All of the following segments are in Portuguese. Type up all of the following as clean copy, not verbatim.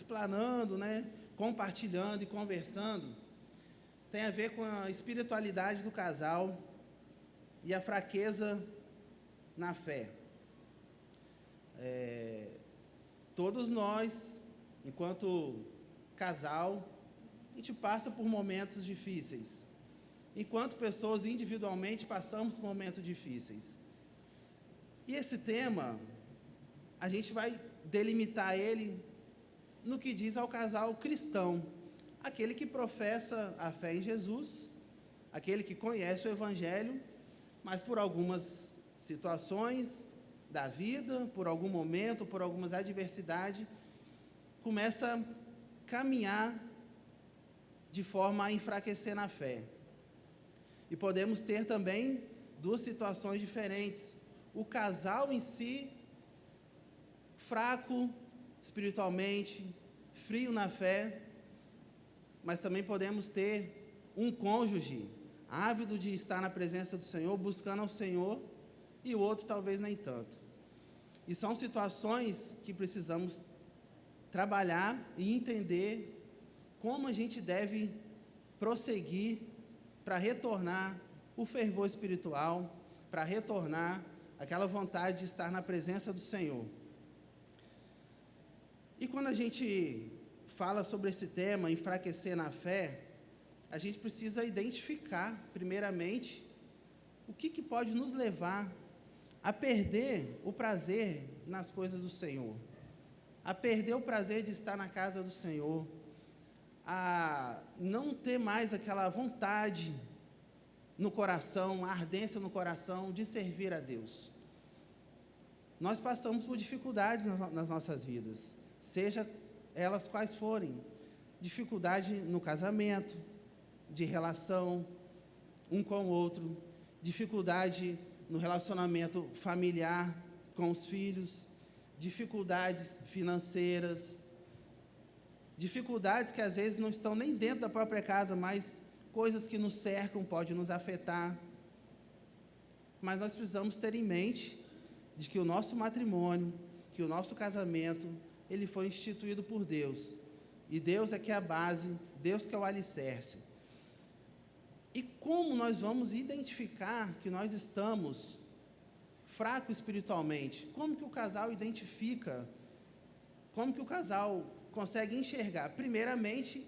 explanando, né, compartilhando e conversando, tem a ver com a espiritualidade do casal e a fraqueza na fé. Todos nós, enquanto casal, a gente passa por momentos difíceis. Enquanto pessoas individualmente passamos por momentos difíceis. E esse tema, a gente vai delimitar ele no que diz ao casal cristão, aquele que professa a fé em Jesus, aquele que conhece o Evangelho, mas por algumas situações da vida, por algum momento, por algumas adversidades, começa a caminhar de forma a enfraquecer na fé. E podemos ter também duas situações diferentes. O casal em si, fraco espiritualmente, frio na fé, mas também podemos ter um cônjuge ávido de estar na presença do Senhor, buscando ao Senhor, e o outro talvez nem tanto. E são situações que precisamos trabalhar e entender como a gente deve prosseguir para retornar o fervor espiritual, para retornar aquela vontade de estar na presença do Senhor. E quando a gente fala sobre esse tema, enfraquecer na fé, a gente precisa identificar, primeiramente, o que pode nos levar a perder o prazer nas coisas do Senhor, a perder o prazer de estar na casa do Senhor, a não ter mais aquela vontade no coração, a ardência no coração de servir a Deus. Nós passamos por dificuldades nas nossas vidas, seja elas quais forem, dificuldade no casamento, de relação um com o outro, dificuldade no relacionamento familiar com os filhos, dificuldades financeiras, dificuldades que às vezes não estão nem dentro da própria casa, mas coisas que nos cercam podem nos afetar. Mas nós precisamos ter em mente de que o nosso matrimônio, que o nosso casamento, ele foi instituído por Deus. E Deus é que é a base, Deus que é o alicerce. E como nós vamos identificar que nós estamos fracos espiritualmente? Como que o casal identifica? Como que o casal consegue enxergar? Primeiramente,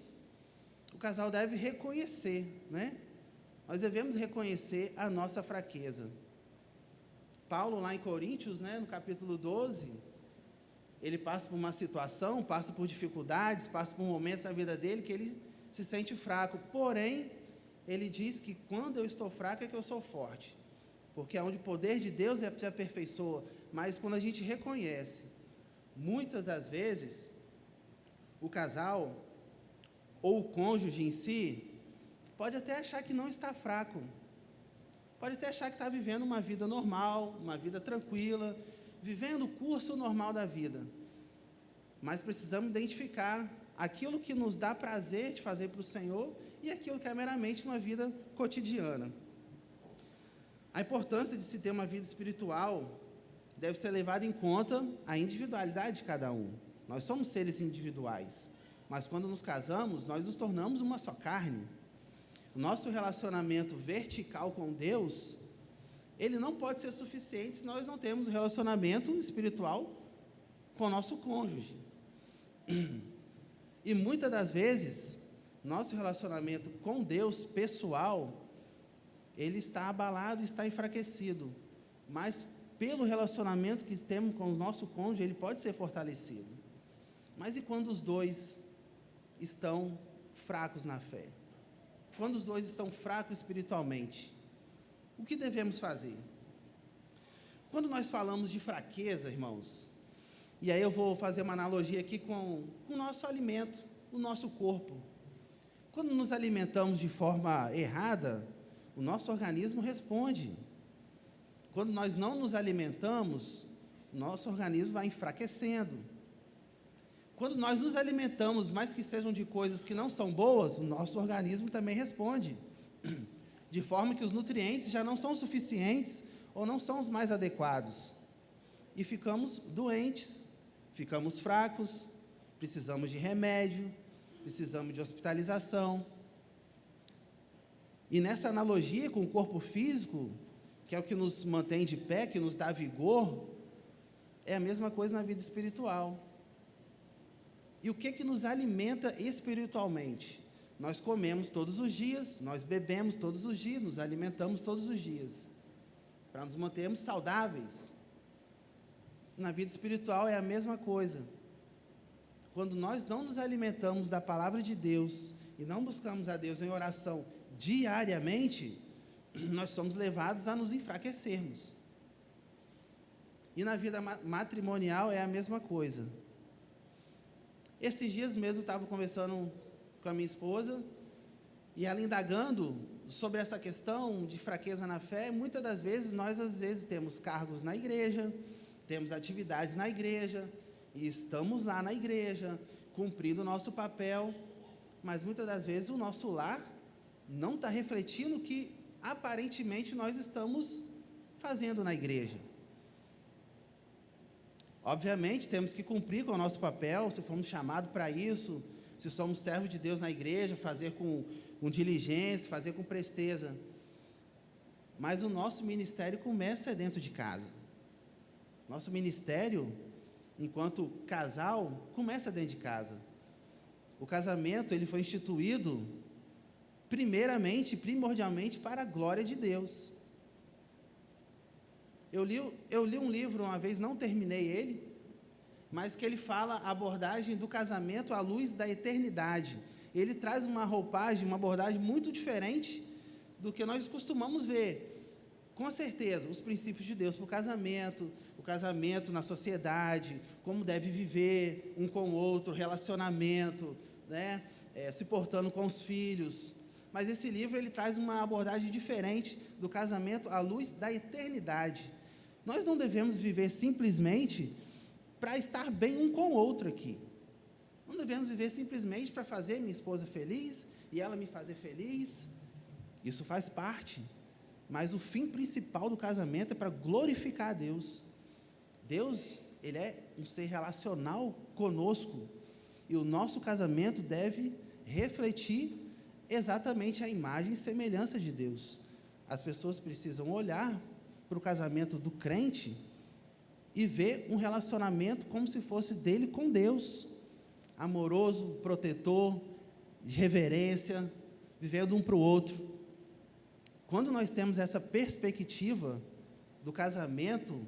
o casal deve reconhecer, né? Nós devemos reconhecer a nossa fraqueza. Paulo, lá em Coríntios, né, no capítulo 12, ele passa por uma situação, passa por dificuldades, passa por momentos na vida dele que ele se sente fraco. Porém, ele diz que quando eu estou fraco é que eu sou forte. Porque é onde o poder de Deus se aperfeiçoa. Mas quando a gente reconhece, muitas das vezes, o casal ou o cônjuge em si pode até achar que não está fraco. Pode até achar que está vivendo uma vida normal, uma vida tranquila, vivendo o curso normal da vida. Mas precisamos identificar aquilo que nos dá prazer de fazer para o Senhor e aquilo que é meramente uma vida cotidiana. A importância de se ter uma vida espiritual deve ser levada em conta a individualidade de cada um. Nós somos seres individuais, mas quando nos casamos, nós nos tornamos uma só carne. O nosso relacionamento vertical com Deus, ele não pode ser suficiente se nós não temos um relacionamento espiritual com o nosso cônjuge. E muitas das vezes, nosso relacionamento com Deus pessoal, ele está abalado, está enfraquecido, mas pelo relacionamento que temos com o nosso cônjuge, ele pode ser fortalecido. Mas e quando os dois estão fracos na fé? Quando os dois estão fracos espiritualmente, o que devemos fazer? Quando nós falamos de fraqueza, irmãos, e aí eu vou fazer uma analogia aqui com o nosso alimento, o nosso corpo. Quando nos alimentamos de forma errada, o nosso organismo responde. Quando nós não nos alimentamos, o nosso organismo vai enfraquecendo. Quando nós nos alimentamos, mais que sejam de coisas que não são boas, o nosso organismo também responde. De forma que os nutrientes já não são suficientes ou não são os mais adequados. E ficamos doentes, ficamos fracos, precisamos de remédio, precisamos de hospitalização. E nessa analogia com o corpo físico, que é o que nos mantém de pé, que nos dá vigor, é a mesma coisa na vida espiritual. E o que nos alimenta espiritualmente? Nós comemos todos os dias, nós bebemos todos os dias, nos alimentamos todos os dias, para nos mantermos saudáveis. Na vida espiritual é a mesma coisa. Quando nós não nos alimentamos da palavra de Deus e não buscamos a Deus em oração diariamente, nós somos levados a nos enfraquecermos. E na vida matrimonial é a mesma coisa. Esses dias mesmo eu estava conversando com a minha esposa, e ela indagando sobre essa questão de fraqueza na fé. Muitas das vezes, nós às vezes temos cargos na igreja, temos atividades na igreja, e estamos lá na igreja, cumprindo o nosso papel, mas muitas das vezes o nosso lar não está refletindo o que aparentemente nós estamos fazendo na igreja. Obviamente, temos que cumprir com o nosso papel, se fomos chamados para isso, se somos servos de Deus na igreja, fazer com diligência, fazer com presteza. Mas o nosso ministério começa dentro de casa. Nosso ministério, enquanto casal, começa dentro de casa. O casamento, ele foi instituído, primordialmente, para a glória de Deus. Eu li um livro uma vez, não terminei ele, mas que ele fala a abordagem do casamento à luz da eternidade. Ele traz uma roupagem, uma abordagem muito diferente do que nós costumamos ver. Com certeza, os princípios de Deus para o casamento na sociedade, como deve viver um com o outro, relacionamento, né? Se portando com os filhos. Mas esse livro, ele traz uma abordagem diferente do casamento à luz da eternidade. Nós não devemos viver simplesmente para estar bem um com o outro aqui. Não devemos viver simplesmente para fazer minha esposa feliz e ela me fazer feliz. Isso faz parte, mas o fim principal do casamento é para glorificar a Deus. Deus, ele é um ser relacional conosco, e o nosso casamento deve refletir exatamente a imagem e semelhança de Deus. As pessoas precisam olhar para o casamento do crente e ver um relacionamento como se fosse dele com Deus, amoroso, protetor, de reverência, vivendo um para o outro. Quando nós temos essa perspectiva do casamento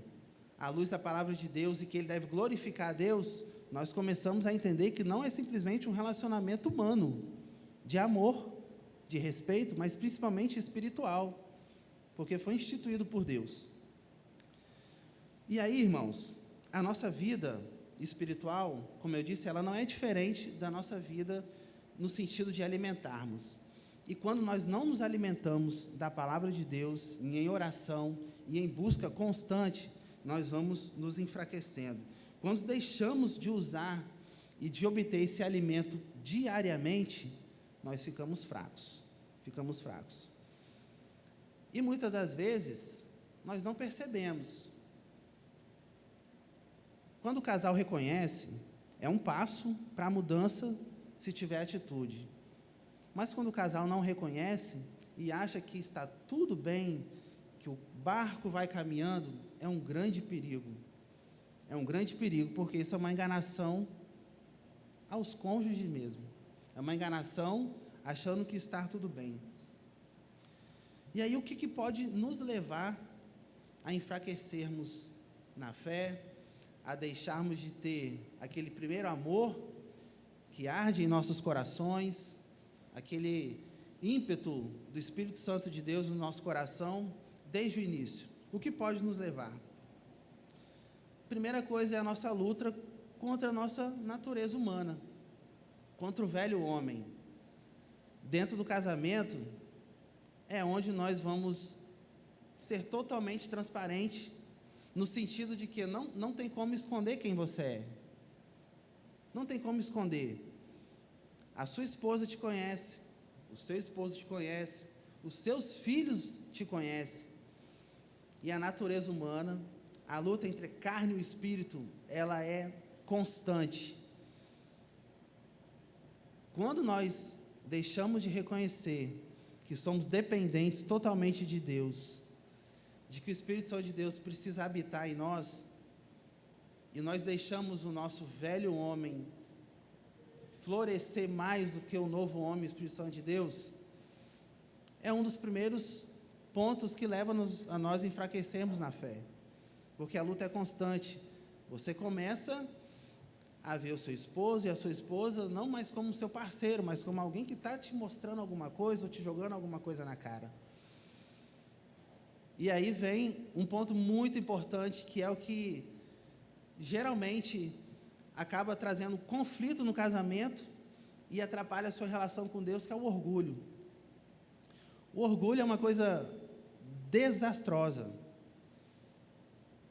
à luz da palavra de Deus e que ele deve glorificar a Deus, nós começamos a entender que não é simplesmente um relacionamento humano, de amor, de respeito, mas principalmente espiritual, porque foi instituído por Deus. E aí, irmãos, a nossa vida espiritual, como eu disse, ela não é diferente da nossa vida no sentido de alimentarmos. E quando nós não nos alimentamos da palavra de Deus, em oração e em busca constante, nós vamos nos enfraquecendo. Quando deixamos de usar e de obter esse alimento diariamente, nós ficamos fracos. E muitas das vezes, nós não percebemos. Quando o casal reconhece, é um passo para a mudança, se tiver atitude. Mas quando o casal não reconhece e acha que está tudo bem, que o barco vai caminhando, é um grande perigo. É um grande perigo, porque isso é uma enganação aos cônjuges mesmo. É uma enganação achando que está tudo bem. E aí, o que pode nos levar a enfraquecermos na fé, a deixarmos de ter aquele primeiro amor que arde em nossos corações, aquele ímpeto do Espírito Santo de Deus no nosso coração, desde o início? O que pode nos levar? Primeira coisa é a nossa luta contra a nossa natureza humana, contra o velho homem. Dentro do casamento é onde nós vamos ser totalmente transparentes, no sentido de que não tem como esconder quem você é. Não tem como esconder. A sua esposa te conhece, o seu esposo te conhece, os seus filhos te conhecem. E a natureza humana, a luta entre carne e o espírito, ela é constante. Quando nós deixamos de reconhecer que somos dependentes totalmente de Deus, de que o Espírito Santo de Deus precisa habitar em nós, e nós deixamos o nosso velho homem florescer mais do que o novo homem, o Espírito Santo de Deus, é um dos primeiros pontos que leva-nos a nós enfraquecermos na fé, porque a luta é constante. Você começa a ver o seu esposo e a sua esposa não mais como seu parceiro, mas como alguém que está te mostrando alguma coisa ou te jogando alguma coisa na cara. E aí vem um ponto muito importante, que é o que geralmente acaba trazendo conflito no casamento e atrapalha a sua relação com Deus, que é o orgulho. O orgulho é uma coisa desastrosa.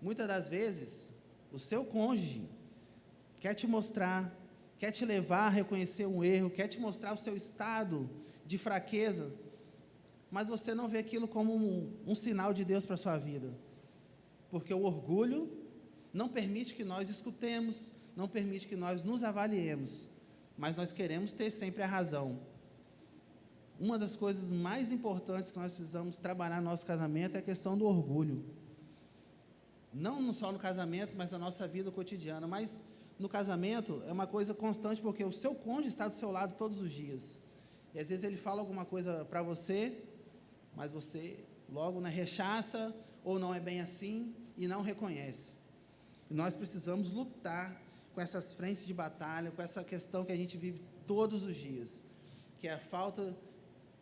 Muitas das vezes, o seu cônjuge quer te mostrar, quer te levar a reconhecer um erro, quer te mostrar o seu estado de fraqueza, mas você não vê aquilo como um sinal de Deus para a sua vida, porque o orgulho não permite que nós escutemos, não permite que nós nos avaliemos, mas nós queremos ter sempre a razão. Uma das coisas mais importantes que nós precisamos trabalhar no nosso casamento é a questão do orgulho, não só no casamento, mas na nossa vida cotidiana. Mas no casamento é uma coisa constante, porque o seu cônjuge está do seu lado todos os dias, e às vezes ele fala alguma coisa para você, mas você logo rechaça, ou não é bem assim, e não reconhece. E nós precisamos lutar com essas frentes de batalha, com essa questão que a gente vive todos os dias, que é a falta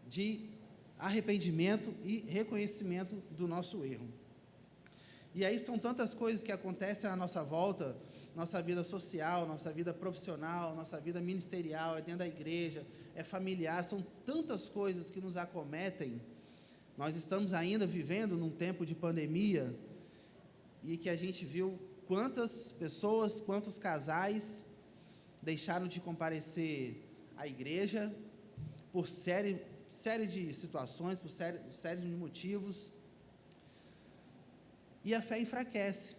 de arrependimento e reconhecimento do nosso erro. E aí são tantas coisas que acontecem à nossa volta, nossa vida social, nossa vida profissional, nossa vida ministerial, é dentro da igreja, é familiar, são tantas coisas que nos acometem. Nós estamos ainda vivendo num tempo de pandemia, e que a gente viu quantas pessoas, quantos casais deixaram de comparecer à igreja por série de situações, por série de motivos, e a fé enfraquece,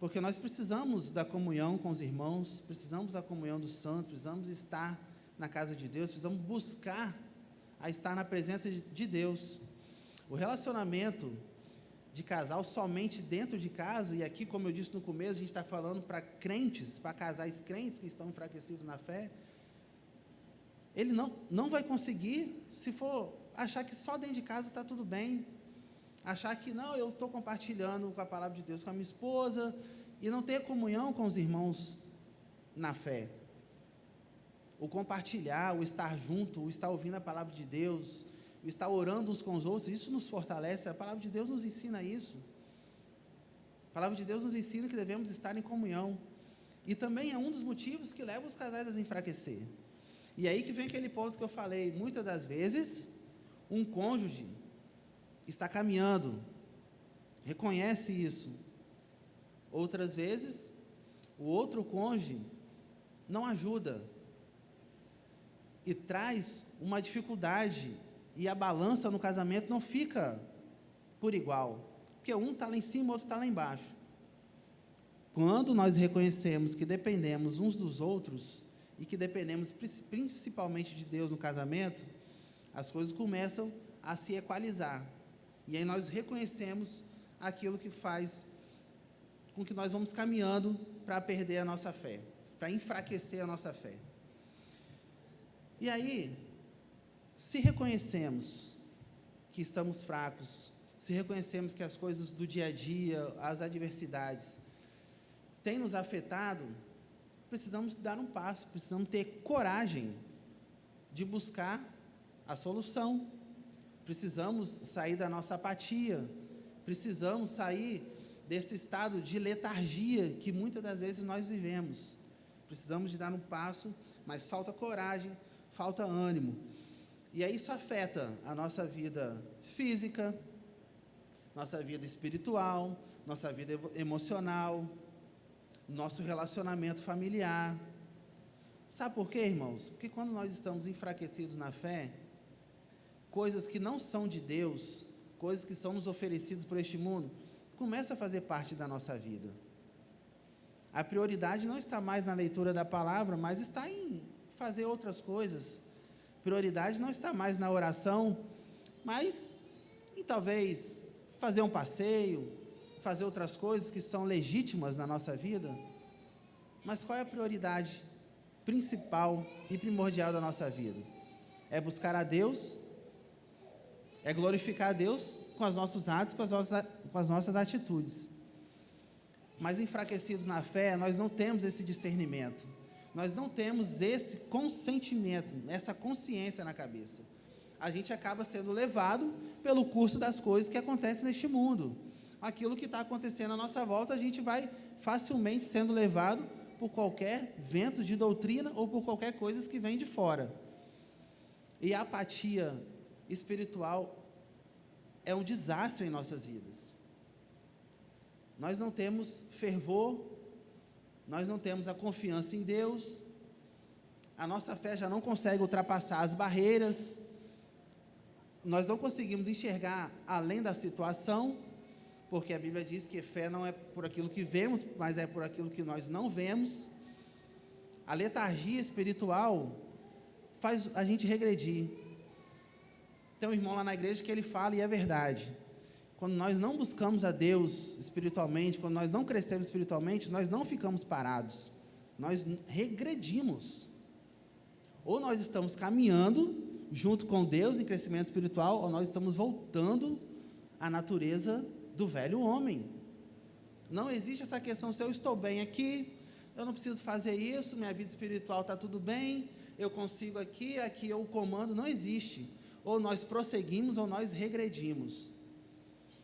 porque nós precisamos da comunhão com os irmãos, precisamos da comunhão dos santos, precisamos estar na casa de Deus, precisamos buscar a estar na presença de Deus. O relacionamento de casal somente dentro de casa, e aqui, como eu disse no começo, a gente está falando para crentes, para casais crentes que estão enfraquecidos na fé, ele não vai conseguir se for achar que só dentro de casa está tudo bem, achar que não, eu estou compartilhando com a palavra de Deus com a minha esposa, e não ter comunhão com os irmãos na fé. O compartilhar, o estar junto, o estar ouvindo a palavra de Deus, o estar orando uns com os outros, isso nos fortalece. A palavra de Deus nos ensina isso. A palavra de Deus nos ensina que devemos estar em comunhão, e também é um dos motivos que leva os casais a enfraquecer. E aí que vem aquele ponto que eu falei, muitas das vezes, um cônjuge está caminhando, reconhece isso, outras vezes, o outro cônjuge não ajuda, e traz uma dificuldade, e a balança no casamento não fica por igual, porque um está lá em cima, o outro está lá embaixo. Quando nós reconhecemos que dependemos uns dos outros, e que dependemos principalmente de Deus no casamento, as coisas começam a se equalizar, e aí nós reconhecemos aquilo que faz com que nós vamos caminhando para perder a nossa fé, para enfraquecer a nossa fé. E aí, se reconhecemos que estamos fracos, se reconhecemos que as coisas do dia a dia, as adversidades, têm nos afetado, precisamos dar um passo, precisamos ter coragem de buscar a solução, precisamos sair da nossa apatia, precisamos sair desse estado de letargia que muitas das vezes nós vivemos. Precisamos de dar um passo, mas falta coragem, falta ânimo, e aí isso afeta a nossa vida física, nossa vida espiritual, nossa vida emocional, nosso relacionamento familiar. Sabe por quê, irmãos? Porque quando nós estamos enfraquecidos na fé, coisas que não são de Deus, coisas que são nos oferecidas por este mundo, começam a fazer parte da nossa vida. A prioridade não está mais na leitura da palavra, mas está em fazer outras coisas. Prioridade não está mais na oração, mas em talvez fazer um passeio, fazer outras coisas que são legítimas na nossa vida. Mas qual é a prioridade principal e primordial da nossa vida? É buscar a Deus, é glorificar a Deus com os nossos atos, com as nossas atitudes. Mas enfraquecidos na fé, nós não temos esse discernimento, nós não temos esse consentimento, essa consciência na cabeça. A gente acaba sendo levado pelo curso das coisas que acontecem neste mundo. Aquilo que está acontecendo à nossa volta, a gente vai facilmente sendo levado por qualquer vento de doutrina ou por qualquer coisa que vem de fora. E a apatia espiritual é um desastre em nossas vidas. Nós não temos fervor, nós não temos a confiança em Deus, a nossa fé já não consegue ultrapassar as barreiras, nós não conseguimos enxergar além da situação, porque a Bíblia diz que fé não é por aquilo que vemos, mas é por aquilo que nós não vemos. A letargia espiritual faz a gente regredir. Tem um irmão lá na igreja que ele fala, e é verdade, quando nós não buscamos a Deus espiritualmente, quando nós não crescemos espiritualmente, nós não ficamos parados, nós regredimos. Ou nós estamos caminhando junto com Deus em crescimento espiritual, ou nós estamos voltando à natureza do velho homem. Não existe essa questão, se eu estou bem aqui, eu não preciso fazer isso, minha vida espiritual está tudo bem, eu consigo aqui eu comando, não existe. Ou nós prosseguimos ou nós regredimos.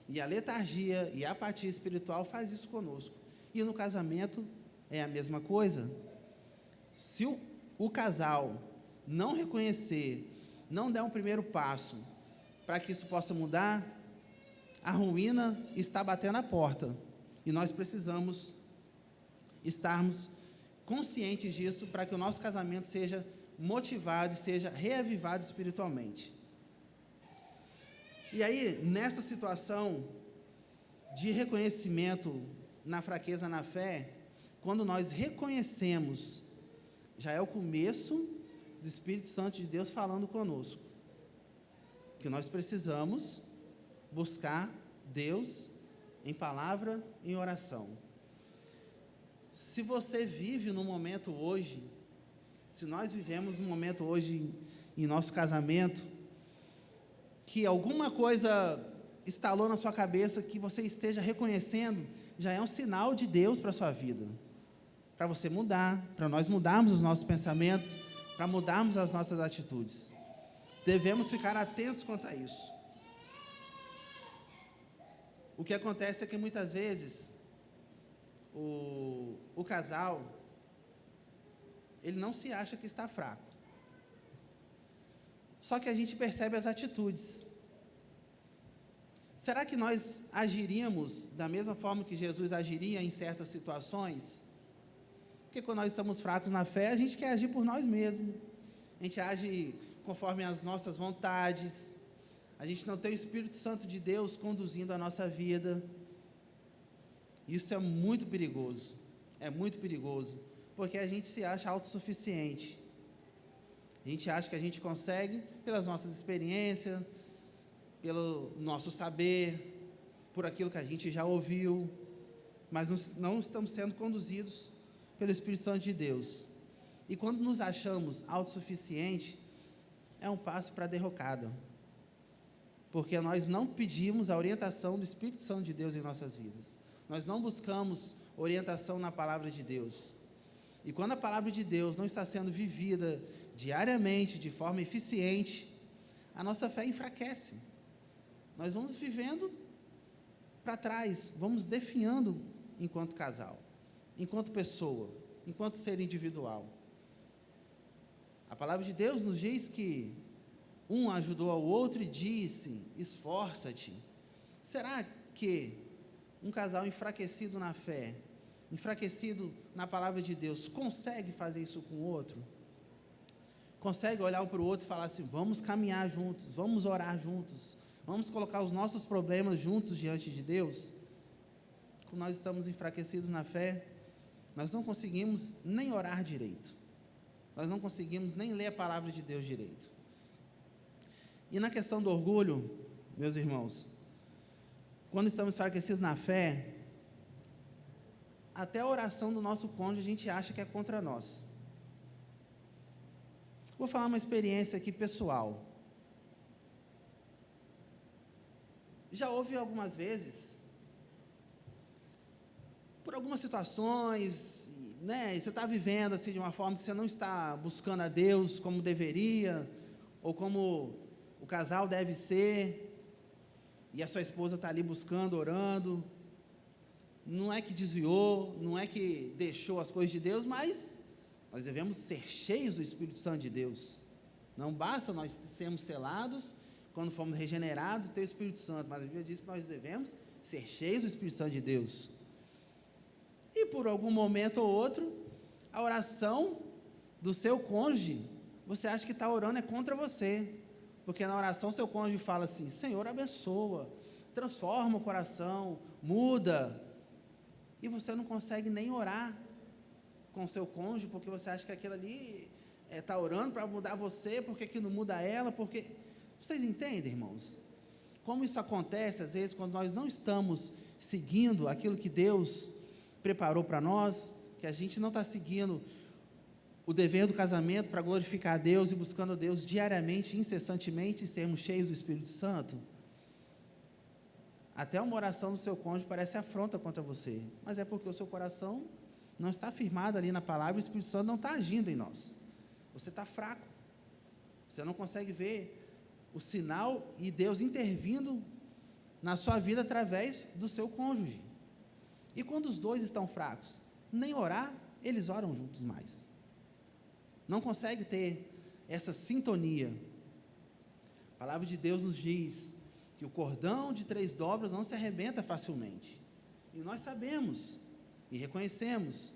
E a letargia e a apatia espiritual faz isso conosco. E no casamento é a mesma coisa. Se o casal não reconhecer, não der um primeiro passo para que isso possa mudar, a ruína está batendo a porta. E nós precisamos estarmos conscientes disso para que o nosso casamento seja motivado e seja reavivado espiritualmente. E aí, nessa situação de reconhecimento na fraqueza na fé, quando nós reconhecemos, já é o começo do Espírito Santo de Deus falando conosco, que nós precisamos buscar Deus em palavra e em oração. Se você vive no momento hoje, se nós vivemos um momento hoje em nosso casamento, que alguma coisa instalou na sua cabeça que você esteja reconhecendo, já é um sinal de Deus para a sua vida, para você mudar, para nós mudarmos os nossos pensamentos, para mudarmos as nossas atitudes. Devemos ficar atentos quanto a isso. O que acontece é que muitas vezes o casal, ele não se acha que está fraco. Só que a gente percebe as atitudes. Será que nós agiríamos da mesma forma que Jesus agiria em certas situações? Porque quando nós estamos fracos na fé, a gente quer agir por nós mesmos. A gente age conforme as nossas vontades. A gente não tem o Espírito Santo de Deus conduzindo a nossa vida. Isso é muito perigoso. É muito perigoso. Porque a gente se acha autossuficiente. A gente acha que a gente consegue pelas nossas experiências, pelo nosso saber, por aquilo que a gente já ouviu, mas não estamos sendo conduzidos pelo Espírito Santo de Deus. E quando nos achamos autossuficientes, é um passo para a derrocada, porque nós não pedimos a orientação do Espírito Santo de Deus em nossas vidas, nós não buscamos orientação na palavra de Deus. E quando a palavra de Deus não está sendo vivida diariamente, de forma eficiente, a nossa fé enfraquece. Nós vamos vivendo para trás, vamos definhando enquanto casal, enquanto pessoa, enquanto ser individual. A palavra de Deus nos diz que um ajudou ao outro e disse: esforça-te. Será que um casal enfraquecido na fé, enfraquecido na palavra de Deus, consegue fazer isso com o outro? Consegue olhar um para o outro e falar assim: vamos caminhar juntos, vamos orar juntos, vamos colocar os nossos problemas juntos diante de Deus? Quando nós estamos enfraquecidos na fé, nós não conseguimos nem orar direito. Nós não conseguimos nem ler a palavra de Deus direito. E na questão do orgulho, meus irmãos, quando estamos enfraquecidos na fé, até a oração do nosso cônjuge a gente acha que é contra nós. Vou falar uma experiência aqui pessoal. Já houve algumas vezes, por algumas situações, né, e você está vivendo assim de uma forma que você não está buscando a Deus como deveria, ou como o casal deve ser, e a sua esposa está ali buscando, orando, não é que desviou, não é que deixou as coisas de Deus, mas nós devemos ser cheios do Espírito Santo de Deus. Não basta nós sermos selados, quando fomos regenerados, ter o Espírito Santo, mas a Bíblia diz que nós devemos ser cheios do Espírito Santo de Deus. E por algum momento ou outro, a oração do seu cônjuge, você acha que está orando é contra você, porque na oração seu cônjuge fala assim: Senhor, abençoa, transforma o coração, muda, e você não consegue nem orar com o seu cônjuge, porque você acha que aquilo ali está orando para mudar você, porque que não muda ela, porque... Vocês entendem, irmãos? Como isso acontece, às vezes, quando nós não estamos seguindo aquilo que Deus preparou para nós, que a gente não está seguindo o dever do casamento para glorificar a Deus e buscando a Deus diariamente, incessantemente, e sermos cheios do Espírito Santo. Até uma oração do seu cônjuge parece afronta contra você, mas é porque o seu coração não está firmado ali na palavra, o Espírito Santo não está agindo em nós. Você está fraco, você não consegue ver o sinal e Deus intervindo na sua vida através do seu cônjuge. E quando os dois estão fracos, nem orar, eles oram juntos mais. Não consegue ter essa sintonia. A palavra de Deus nos diz que o cordão de 3 dobras não se arrebenta facilmente. E nós sabemos e reconhecemos,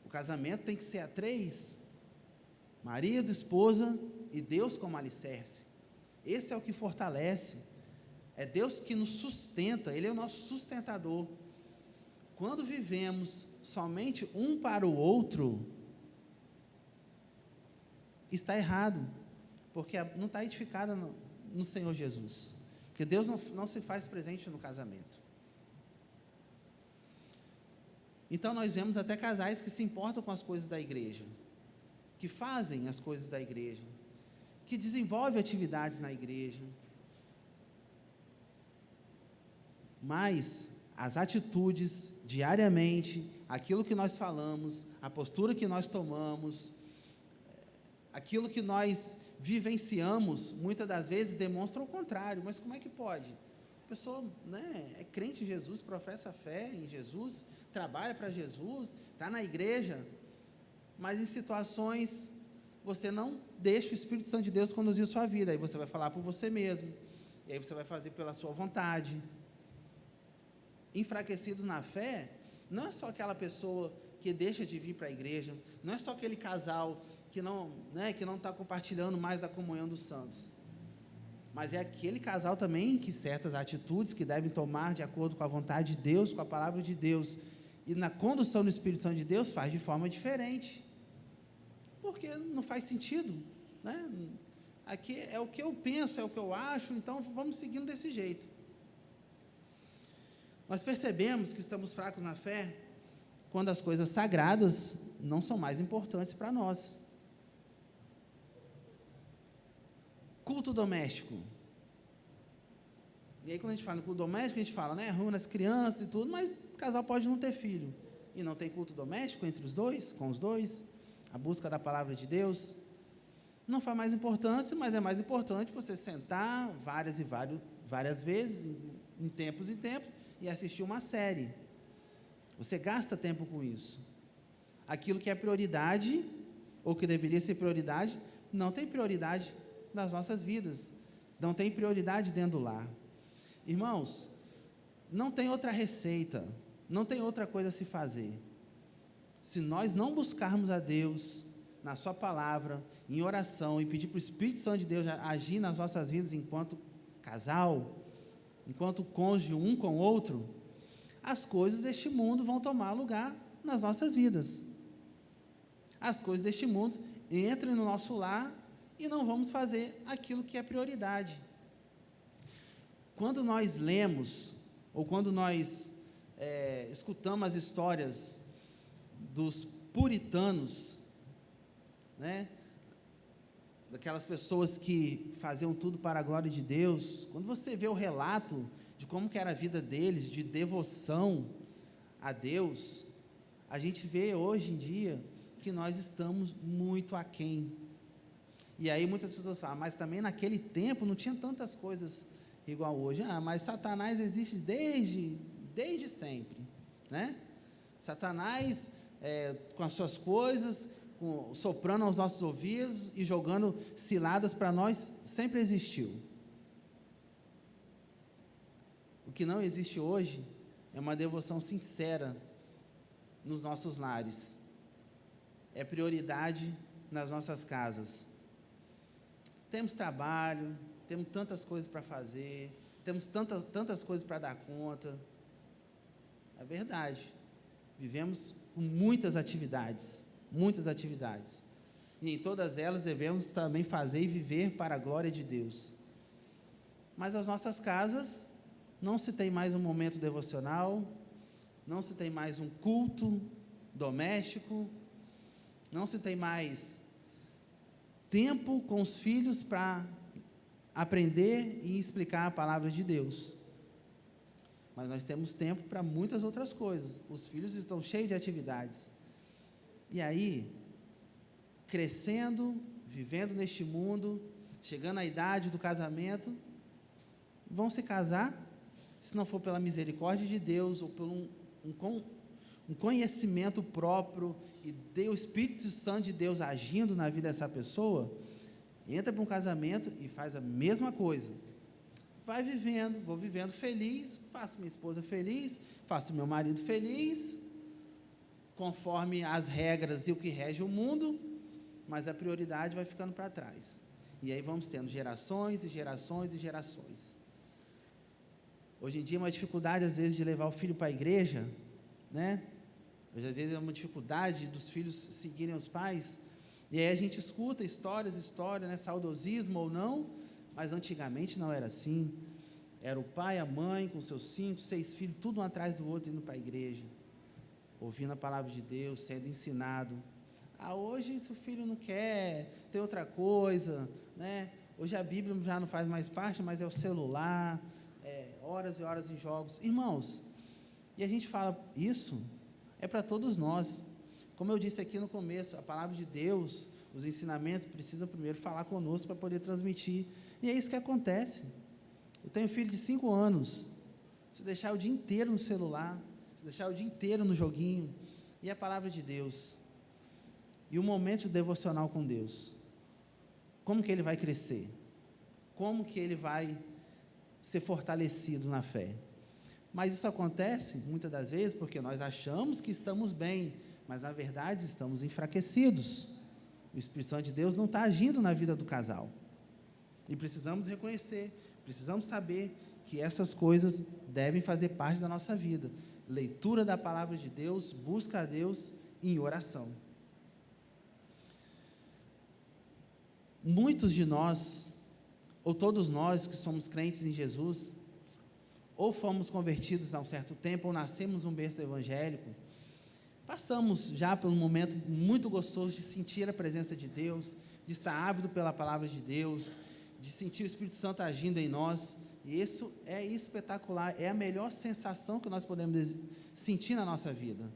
o casamento tem que ser a 3, marido, esposa e Deus como alicerce. Esse é o que fortalece, é Deus que nos sustenta, Ele é o nosso sustentador. Quando vivemos somente um para o outro, está errado, porque não está edificada no Senhor Jesus, porque Deus não se faz presente no casamento. Então nós vemos até casais que se importam com as coisas da igreja, que fazem as coisas da igreja, que desenvolvem atividades na igreja, mas as atitudes diariamente, aquilo que nós falamos, a postura que nós tomamos, aquilo que nós vivenciamos, muitas das vezes demonstram o contrário. Mas como é que pode? A pessoa, né, é crente em Jesus, professa fé em Jesus, trabalha para Jesus, está na igreja, mas em situações você não deixa o Espírito Santo de Deus conduzir a sua vida, aí você vai falar por você mesmo, e aí você vai fazer pela sua vontade. Enfraquecidos na fé, não é só aquela pessoa que deixa de vir para a igreja, não é só aquele casal que não está compartilhando mais a comunhão dos santos, mas é aquele casal também que certas atitudes que devem tomar de acordo com a vontade de Deus, com a palavra de Deus, e na condução do Espírito Santo de Deus faz de forma diferente, porque não faz sentido, né? Aqui é o que eu penso, é o que eu acho, então vamos seguindo desse jeito. Nós percebemos que estamos fracos na fé quando as coisas sagradas não são mais importantes para nós. Culto doméstico. E aí quando a gente fala em culto doméstico, a gente fala, né, arruma as crianças e tudo, mas o casal pode não ter filho. E não tem culto doméstico entre os dois, com os dois, a busca da palavra de Deus. Não faz mais importância, mas é mais importante você sentar várias vezes, em tempos e tempos, e assistir uma série. Você gasta tempo com isso. Aquilo que é prioridade, ou que deveria ser prioridade, não tem prioridade nas nossas vidas, não tem prioridade dentro do lar. Irmãos, não tem outra receita, não tem outra coisa a se fazer. Se nós não buscarmos a Deus na sua palavra, em oração, e pedir para o Espírito Santo de Deus agir nas nossas vidas enquanto casal, enquanto cônjuge um com o outro, as coisas deste mundo vão tomar lugar nas nossas vidas. As coisas deste mundo entram no nosso lar e não vamos fazer aquilo que é prioridade. Quando nós lemos, ou quando nós escutamos as histórias dos puritanos, né, daquelas pessoas que faziam tudo para a glória de Deus, quando você vê o relato de como que era a vida deles, de devoção a Deus, a gente vê hoje em dia que nós estamos muito aquém. E aí muitas pessoas falam, mas também naquele tempo não tinha tantas coisas igual hoje. Mas Satanás existe desde sempre, né? Satanás, com as suas coisas, soprando aos nossos ouvidos e jogando ciladas para nós, sempre existiu. O que não existe hoje é uma devoção sincera nos nossos lares. É prioridade nas nossas casas. Temos trabalho, temos tantas coisas para fazer, temos tantas coisas para dar conta. É verdade. Vivemos com muitas atividades. E em todas elas devemos também fazer e viver para a glória de Deus. Mas as nossas casas, não se tem mais um momento devocional, não se tem mais um culto doméstico, não se tem mais tempo com os filhos para aprender e explicar a palavra de Deus. Mas nós temos tempo para muitas outras coisas. Os filhos estão cheios de atividades. E aí, crescendo, vivendo neste mundo, chegando à idade do casamento, vão se casar, se não for pela misericórdia de Deus, ou por um conhecimento próprio, e o Espírito Santo de Deus agindo na vida dessa pessoa, entra para um casamento e faz a mesma coisa. Vai vivendo, vou vivendo feliz, faço minha esposa feliz, faço meu marido feliz, conforme as regras e o que rege o mundo, mas a prioridade vai ficando para trás. E aí vamos tendo gerações e gerações e gerações. Hoje em dia é uma dificuldade, às vezes, de levar o filho para a igreja, né? Hoje, às vezes, é uma dificuldade dos filhos seguirem os pais, e aí a gente escuta histórias, né? Saudosismo ou não, mas antigamente não era assim. Era o pai, a mãe, com seus 5, 6 filhos, tudo um atrás do outro, indo para a igreja, ouvindo a palavra de Deus, sendo ensinado. Hoje, se o filho não quer, tem outra coisa, né? Hoje a Bíblia já não faz mais parte, mas é o celular, horas e horas em jogos. Irmãos, e a gente fala, isso é para todos nós. Como eu disse aqui no começo, a palavra de Deus, os ensinamentos precisam primeiro falar conosco para poder transmitir. E é isso que acontece. Eu tenho um filho de 5 anos, se deixar o dia inteiro no celular, se deixar o dia inteiro no joguinho, e a palavra de Deus, e o momento devocional com Deus, como que ele vai crescer? Como que ele vai ser fortalecido na fé? Mas isso acontece, muitas das vezes, porque nós achamos que estamos bem, mas na verdade estamos enfraquecidos. O Espírito Santo de Deus não está agindo na vida do casal. E precisamos reconhecer, precisamos saber que essas coisas devem fazer parte da nossa vida. Leitura da palavra de Deus, busca a Deus em oração. Muitos de nós, ou todos nós que somos crentes em Jesus, ou fomos convertidos há um certo tempo, ou nascemos num berço evangélico, passamos já por um momento muito gostoso de sentir a presença de Deus, de estar ávido pela palavra de Deus, de sentir o Espírito Santo agindo em nós, e isso é espetacular, é a melhor sensação que nós podemos sentir na nossa vida,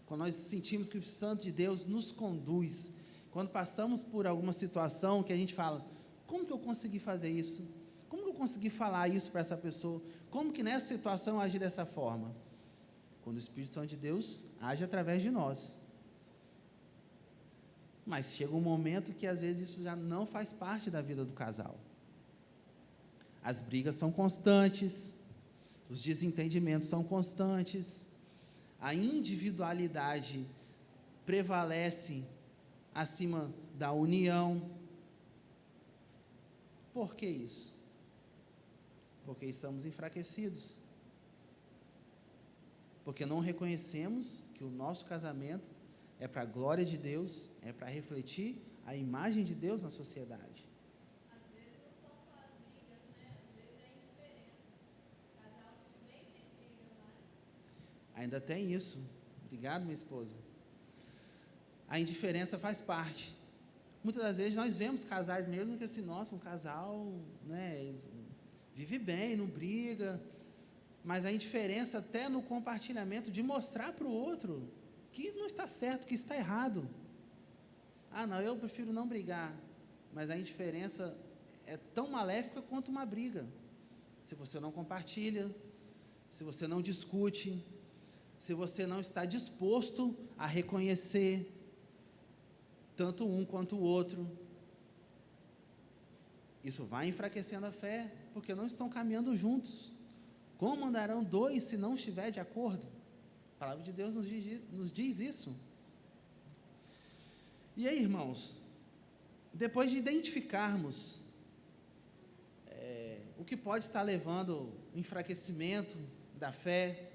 quando nós sentimos que o Espírito Santo de Deus nos conduz, quando passamos por alguma situação que a gente fala, como que eu consegui fazer isso? Como que eu consegui falar isso para essa pessoa? Como que nessa situação eu agi dessa forma? Quando o Espírito Santo de Deus age através de nós. Mas chega um momento que às vezes isso já não faz parte da vida do casal. As brigas são constantes, os desentendimentos são constantes, a individualidade prevalece acima da união. Por que isso? Porque estamos enfraquecidos. Porque não reconhecemos que o nosso casamento é para a glória de Deus, é para refletir a imagem de Deus na sociedade. Às vezes não são só as brigas, né? Às vezes é a indiferença. O casal nem se briga mais. Ainda tem isso. Obrigado, minha esposa. A indiferença faz parte. Muitas das vezes nós vemos casais mesmo que assim, nossa, um casal, né, vive bem, não briga, mas a indiferença até no compartilhamento de mostrar para o outro que não está certo, que está errado. Ah, não, eu prefiro não brigar, mas a indiferença é tão maléfica quanto uma briga. Se você não compartilha, se você não discute, se você não está disposto a reconhecer tanto um quanto o outro, isso vai enfraquecendo a fé, porque não estão caminhando juntos. Como andarão dois se não estiver de acordo? A palavra de Deus nos diz isso. E aí, irmãos, depois de identificarmos o que pode estar levando o enfraquecimento da fé,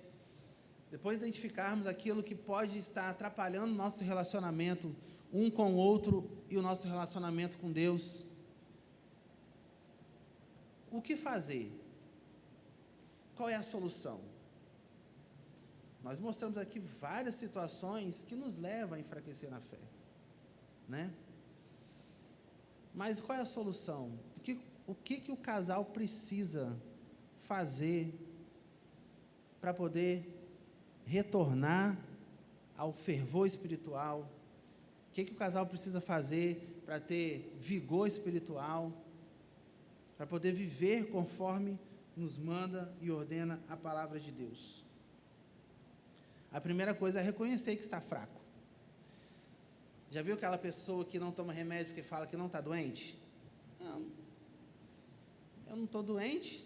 depois de identificarmos aquilo que pode estar atrapalhando o nosso relacionamento um com o outro e o nosso relacionamento com Deus, o que fazer? Qual é a solução? Nós mostramos aqui várias situações que nos levam a enfraquecer na fé, né? Mas qual é a solução? O que o casal precisa fazer para poder retornar ao fervor espiritual? O que o casal precisa fazer para ter vigor espiritual, para poder viver conforme nos manda e ordena a palavra de Deus? A primeira coisa é reconhecer que está fraco. Já viu aquela pessoa que não toma remédio porque fala que não está doente? Não, eu não estou doente,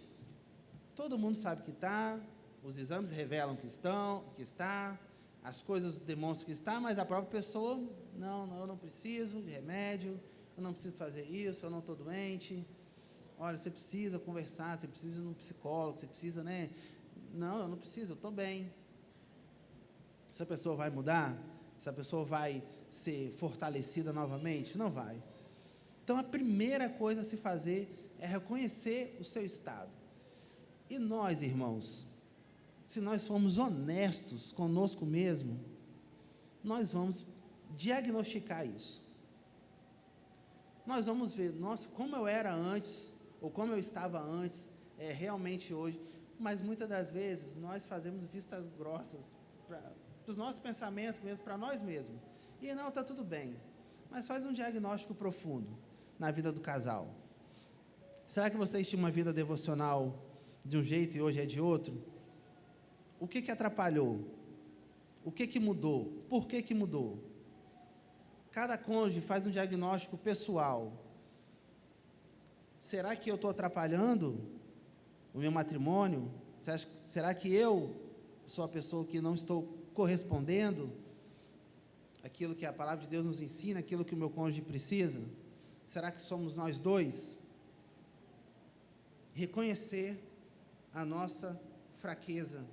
todo mundo sabe que está, os exames revelam que está, as coisas demonstram que está, mas a própria pessoa, não, eu não preciso de remédio, eu não preciso fazer isso, eu não estou doente. Olha, você precisa conversar, você precisa ir no psicólogo, você precisa, né? Não, eu não preciso, eu estou bem. Essa pessoa vai mudar? Essa pessoa vai ser fortalecida novamente? Não vai. Então, a primeira coisa a se fazer é reconhecer o seu estado. E nós, irmãos, se nós formos honestos conosco mesmo, nós vamos diagnosticar isso. Nós vamos ver, nossa, como eu era antes, ou como eu estava antes, realmente hoje. Mas muitas das vezes nós fazemos vistas grossas para os nossos pensamentos mesmo, para nós mesmos. E não, está tudo bem. Mas faz um diagnóstico profundo na vida do casal. Será que vocês tinham uma vida devocional de um jeito e hoje é de outro? O que atrapalhou? O que mudou? Por que mudou? Cada cônjuge faz um diagnóstico pessoal. Será que eu estou atrapalhando o meu matrimônio? Será que eu sou a pessoa que não estou correspondendo àquilo que a palavra de Deus nos ensina, aquilo que o meu cônjuge precisa? Será que somos nós dois? Reconhecer a nossa fraqueza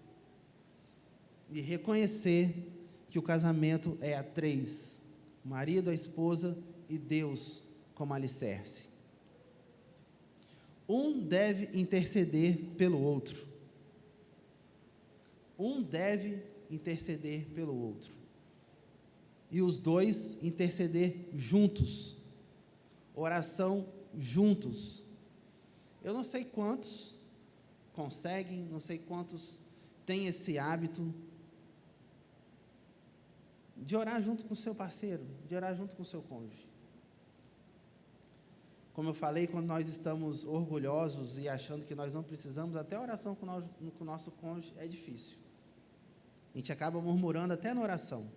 e reconhecer que o casamento é a três: o marido, a esposa e Deus como alicerce. Um deve interceder pelo outro. Um deve interceder pelo outro. E os dois interceder juntos. Oração juntos. Eu não sei quantos conseguem, não sei quantos têm esse hábito de orar junto com o seu parceiro, de orar junto com o seu cônjuge. Como eu falei, quando nós estamos orgulhosos e achando que nós não precisamos, até a oração com o nosso cônjuge é difícil. A gente acaba murmurando até na oração.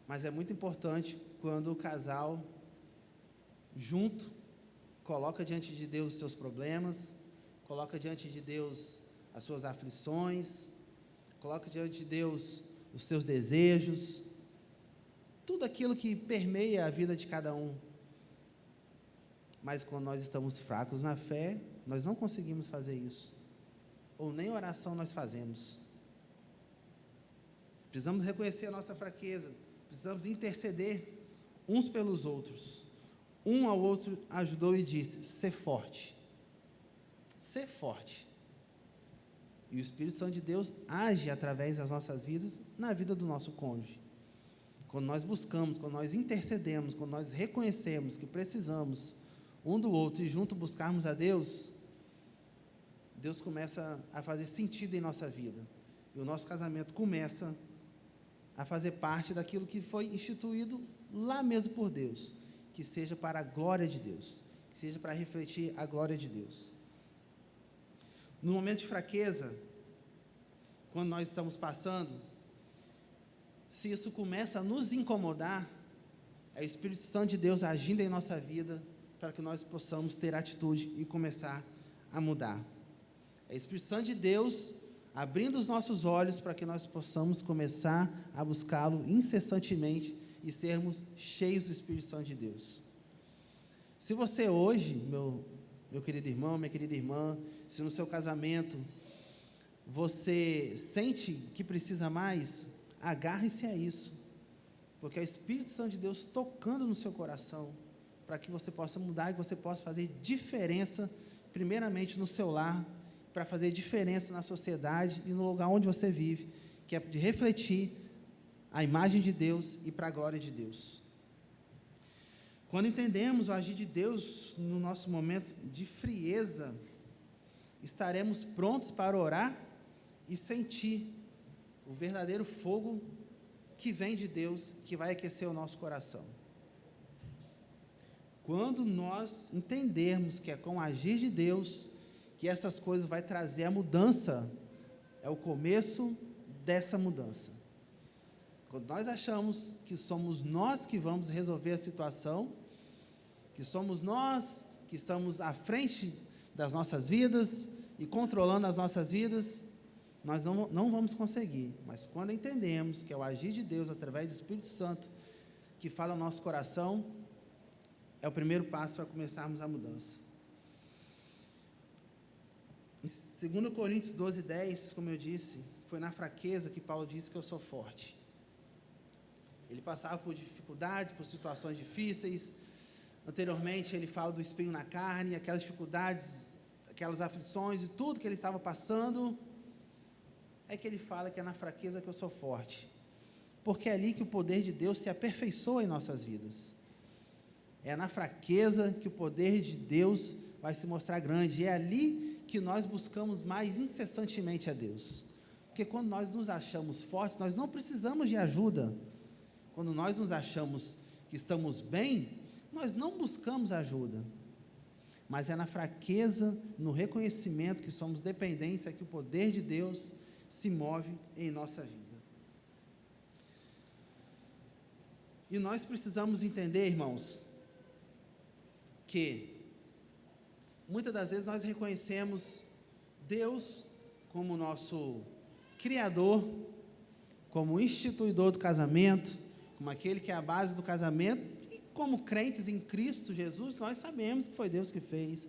Mas é muito importante quando o casal, junto, coloca diante de Deus os seus problemas, coloca diante de Deus as suas aflições, coloca diante de Deus os seus desejos, tudo aquilo que permeia a vida de cada um. Mas quando nós estamos fracos na fé, nós não conseguimos fazer isso, ou nem oração nós fazemos. Precisamos reconhecer a nossa fraqueza, precisamos interceder uns pelos outros. Um ao outro ajudou e disse: ser forte. Ser forte. E o Espírito Santo de Deus age através das nossas vidas, na vida do nosso cônjuge. Quando nós buscamos, quando nós intercedemos, quando nós reconhecemos que precisamos um do outro e junto buscarmos a Deus, Deus começa a fazer sentido em nossa vida. E o nosso casamento começa a fazer parte daquilo que foi instituído lá mesmo por Deus, que seja para a glória de Deus, que seja para refletir a glória de Deus. No momento de fraqueza, quando nós estamos passando, se isso começa a nos incomodar, é o Espírito Santo de Deus agindo em nossa vida, para que nós possamos ter atitude e começar a mudar. É o Espírito Santo de Deus abrindo os nossos olhos para que nós possamos começar a buscá-lo incessantemente e sermos cheios do Espírito Santo de Deus. Se você hoje, meu querido irmão, minha querida irmã, se no seu casamento você sente que precisa mais, agarre-se a isso, porque é o Espírito Santo de Deus tocando no seu coração, para que você possa mudar e você possa fazer diferença, primeiramente no seu lar, para fazer diferença na sociedade e no lugar onde você vive, que é de refletir a imagem de Deus e para a glória de Deus. Quando entendemos o agir de Deus no nosso momento de frieza, estaremos prontos para orar e sentir o verdadeiro fogo que vem de Deus, que vai aquecer o nosso coração. Quando nós entendermos que é com o agir de Deus que essas coisas vai trazer a mudança, é o começo dessa mudança. Quando nós achamos que somos nós que vamos resolver a situação, que somos nós que estamos à frente das nossas vidas e controlando as nossas vidas, nós não vamos conseguir. Mas quando entendemos que é o agir de Deus através do Espírito Santo que fala no nosso coração, é o primeiro passo para começarmos a mudança. Em 2 Coríntios 12:10, como eu disse, foi na fraqueza que Paulo disse que eu sou forte. Ele passava por dificuldades, por situações difíceis. Anteriormente ele fala do espinho na carne, aquelas dificuldades, aquelas aflições e tudo que ele estava passando. É que ele fala que é na fraqueza que eu sou forte, porque é ali que o poder de Deus se aperfeiçoa em nossas vidas. É na fraqueza que o poder de Deus vai se mostrar grande, é ali que nós buscamos mais incessantemente a Deus, porque quando nós nos achamos fortes, nós não precisamos de ajuda. Quando nós nos achamos que estamos bem, nós não buscamos ajuda, mas é na fraqueza, no reconhecimento que somos dependentes, é que o poder de Deus se move em nossa vida. E nós precisamos entender, irmãos, que muitas das vezes nós reconhecemos Deus como nosso Criador, como instituidor do casamento, como aquele que é a base do casamento, e como crentes em Cristo Jesus, nós sabemos que foi Deus que fez.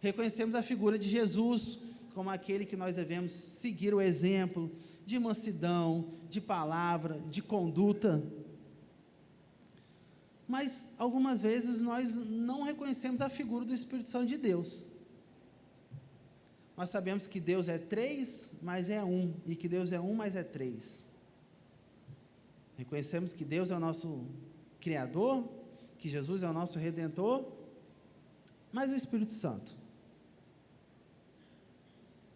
Reconhecemos a figura de Jesus como aquele que nós devemos seguir o exemplo de mansidão, de palavra, de conduta. Mas algumas vezes nós não reconhecemos a figura do Espírito Santo de Deus. Nós sabemos que Deus é 3, mas é 1, e que Deus é 1, mas é 3. Reconhecemos que Deus é o nosso Criador, que Jesus é o nosso Redentor, mas o Espírito Santo?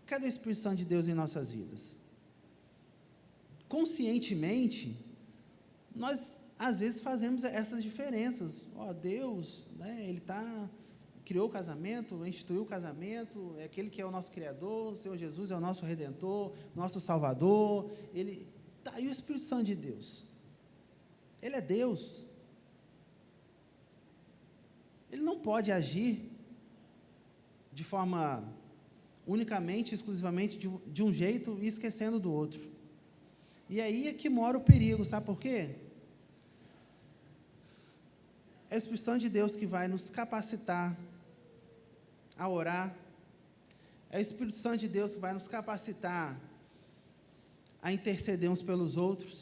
Cadê o Espírito Santo de Deus em nossas vidas? Conscientemente, nós às vezes fazemos essas diferenças. Deus, Ele criou o casamento, instituiu o casamento, é aquele que é o nosso Criador, o Senhor Jesus é o nosso Redentor, nosso Salvador, e o Espírito Santo de Deus? Ele é Deus. Ele não pode agir de forma unicamente, exclusivamente de um jeito e esquecendo do outro. E aí é que mora o perigo, sabe por quê? É a Espírito Santo de Deus que vai nos capacitar a orar, é o Espírito Santo de Deus que vai nos capacitar a interceder uns pelos outros.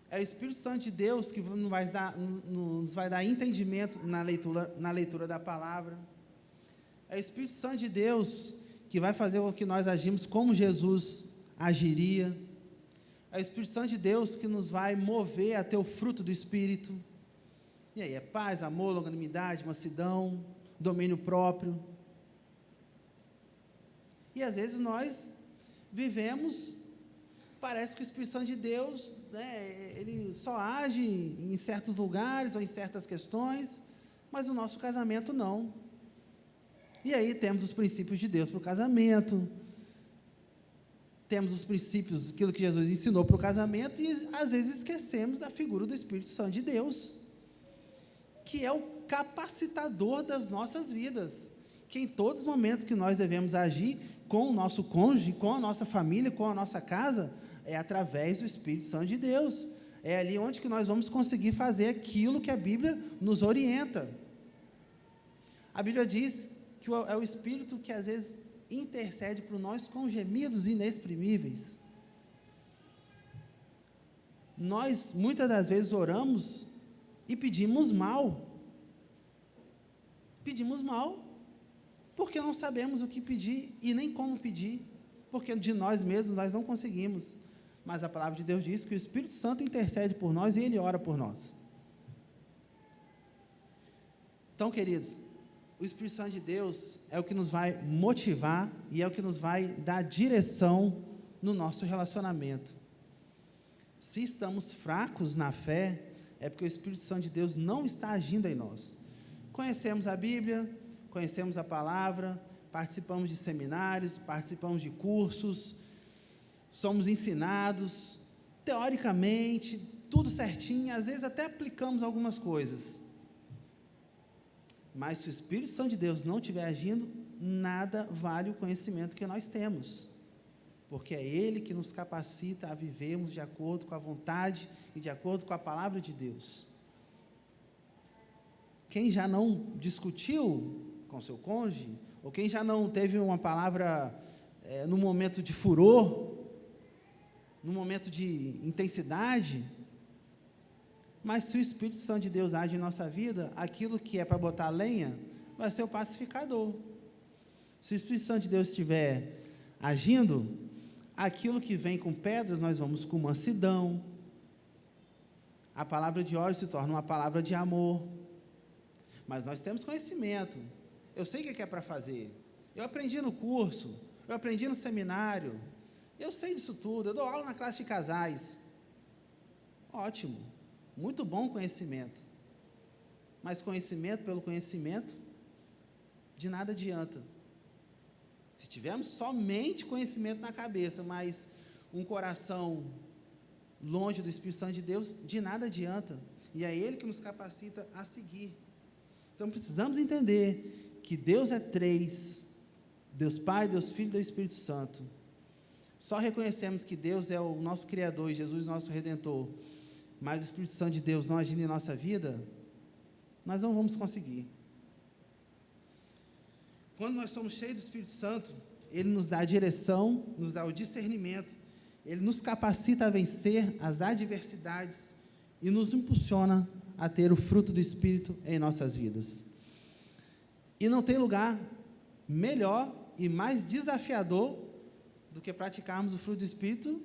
É o Espírito Santo de Deus que nos vai dar entendimento na leitura da palavra. É o Espírito Santo de Deus que vai fazer com que nós agimos como Jesus agiria. É o Espírito Santo de Deus que nos vai mover a ter o fruto do Espírito. E aí, é paz, amor, longanimidade, mansidão, domínio próprio. E às vezes nós vivemos, parece que o Espírito Santo de Deus, ele só age em certos lugares ou em certas questões, mas o nosso casamento não. E aí temos os princípios de Deus para o casamento, temos os princípios, aquilo que Jesus ensinou para o casamento, e às vezes esquecemos da figura do Espírito Santo de Deus, que é o capacitador das nossas vidas, que em todos os momentos que nós devemos agir com o nosso cônjuge, com a nossa família, com a nossa casa, é através do Espírito Santo de Deus. É ali onde que nós vamos conseguir fazer aquilo que a Bíblia nos orienta. A Bíblia diz que é o Espírito que às vezes intercede por nós com gemidos inexprimíveis. Nós muitas das vezes oramos e pedimos mal, porque não sabemos o que pedir e nem como pedir, porque de nós mesmos nós não conseguimos, mas a palavra de Deus diz que o Espírito Santo intercede por nós e Ele ora por nós. Então, queridos, o Espírito Santo de Deus é o que nos vai motivar e é o que nos vai dar direção no nosso relacionamento. Se estamos fracos na fé, é porque o Espírito Santo de Deus não está agindo em nós. Conhecemos a Bíblia, conhecemos a palavra, participamos de seminários, participamos de cursos, somos ensinados, teoricamente, tudo certinho, às vezes até aplicamos algumas coisas. Mas se o Espírito Santo de Deus não estiver agindo, nada vale o conhecimento que nós temos, porque é Ele que nos capacita a vivermos de acordo com a vontade e de acordo com a palavra de Deus. Quem já não discutiu com seu cônjuge, ou quem já não teve uma palavra no momento de furor, no momento de intensidade, mas se o Espírito Santo de Deus age em nossa vida, aquilo que é para botar lenha, vai ser o pacificador. Se o Espírito Santo de Deus estiver agindo, aquilo que vem com pedras, nós vamos com mansidão. A palavra de ódio se torna uma palavra de amor. Mas nós temos conhecimento. Eu sei o que é para fazer. Eu aprendi no curso, eu aprendi no seminário, eu sei disso tudo, eu dou aula na classe de casais. Ótimo. Muito bom conhecimento, mas conhecimento pelo conhecimento, de nada adianta. Se tivermos somente conhecimento na cabeça, mas um coração longe do Espírito Santo de Deus, de nada adianta, e é Ele que nos capacita a seguir. Então precisamos entender que Deus é três, Deus Pai, Deus Filho e Deus Espírito Santo. Só reconhecemos que Deus é o nosso Criador e Jesus nosso Redentor, mas o Espírito Santo de Deus não agindo em nossa vida, nós não vamos conseguir. Quando nós somos cheios do Espírito Santo, Ele nos dá a direção, nos dá o discernimento, Ele nos capacita a vencer as adversidades e nos impulsiona a ter o fruto do Espírito em nossas vidas. E não tem lugar melhor e mais desafiador do que praticarmos o fruto do Espírito,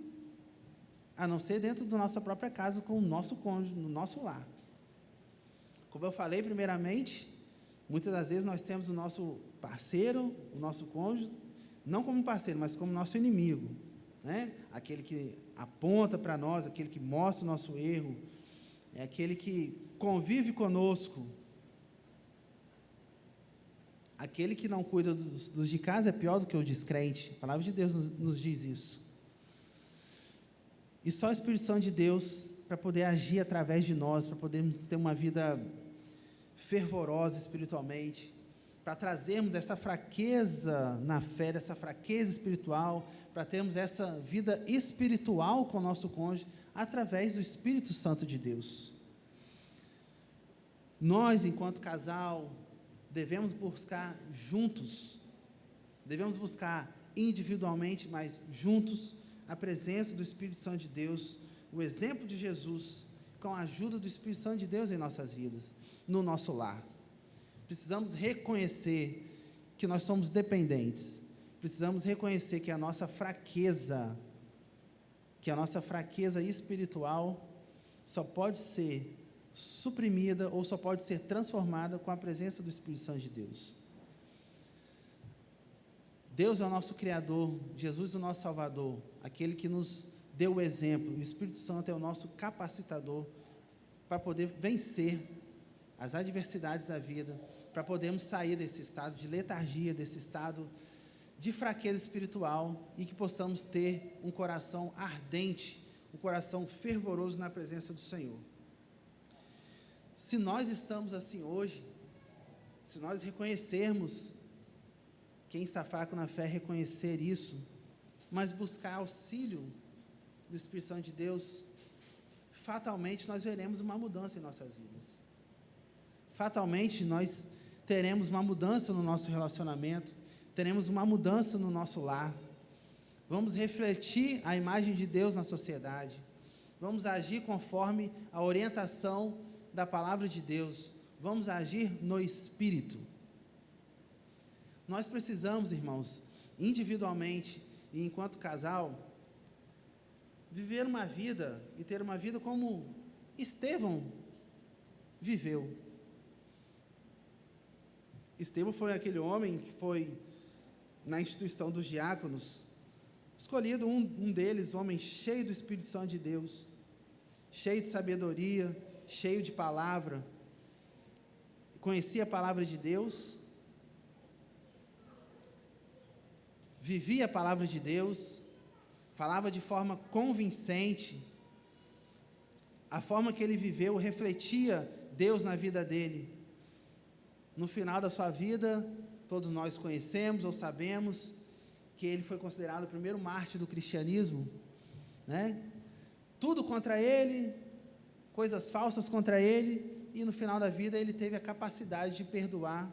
a não ser dentro da nossa própria casa, com o nosso cônjuge, no nosso lar. Como eu falei primeiramente, muitas das vezes nós temos o nosso parceiro, o nosso cônjuge, não como parceiro, mas como nosso inimigo, né? Aquele que aponta para nós, aquele que mostra o nosso erro, é aquele que convive conosco. Aquele que não cuida dos de casa é pior do que o descrente. A palavra de Deus nos diz isso. E só o Espírito Santo de Deus, para poder agir através de nós, para podermos ter uma vida fervorosa espiritualmente, para trazermos dessa fraqueza na fé, dessa fraqueza espiritual, para termos essa vida espiritual com o nosso cônjuge, através do Espírito Santo de Deus. Nós, enquanto casal, devemos buscar juntos, devemos buscar individualmente, mas juntos, a presença do Espírito Santo de Deus, o exemplo de Jesus, com a ajuda do Espírito Santo de Deus em nossas vidas, no nosso lar. Precisamos reconhecer que nós somos dependentes. Precisamos reconhecer que a nossa fraqueza espiritual só pode ser suprimida ou só pode ser transformada com a presença do Espírito Santo de Deus. Deus é o nosso Criador, Jesus é o nosso Salvador, aquele que nos deu o exemplo, e o Espírito Santo é o nosso capacitador para poder vencer as adversidades da vida, para podermos sair desse estado de letargia, desse estado de fraqueza espiritual, e que possamos ter um coração ardente, um coração fervoroso na presença do Senhor. Se nós estamos assim hoje, se nós reconhecermos, quem está fraco na fé, reconhecer isso, mas buscar auxílio do Espírito Santo de Deus, fatalmente nós veremos uma mudança em nossas vidas. Fatalmente nós teremos uma mudança no nosso relacionamento, teremos uma mudança no nosso lar, vamos refletir a imagem de Deus na sociedade, vamos agir conforme a orientação da palavra de Deus, vamos agir no Espírito. Nós precisamos, irmãos, individualmente e enquanto casal, viver uma vida e ter uma vida como Estevão viveu. Estevão foi aquele homem que foi na instituição dos diáconos, escolhido um deles, homem cheio do Espírito Santo de Deus, cheio de sabedoria, cheio de palavra, conhecia a palavra de Deus, vivia a palavra de Deus, falava de forma convincente, a forma que ele viveu refletia Deus na vida dele. No final da sua vida, todos nós conhecemos ou sabemos que ele foi considerado o primeiro mártir do cristianismo, né? Tudo contra ele, coisas falsas contra ele, e no final da vida ele teve a capacidade de perdoar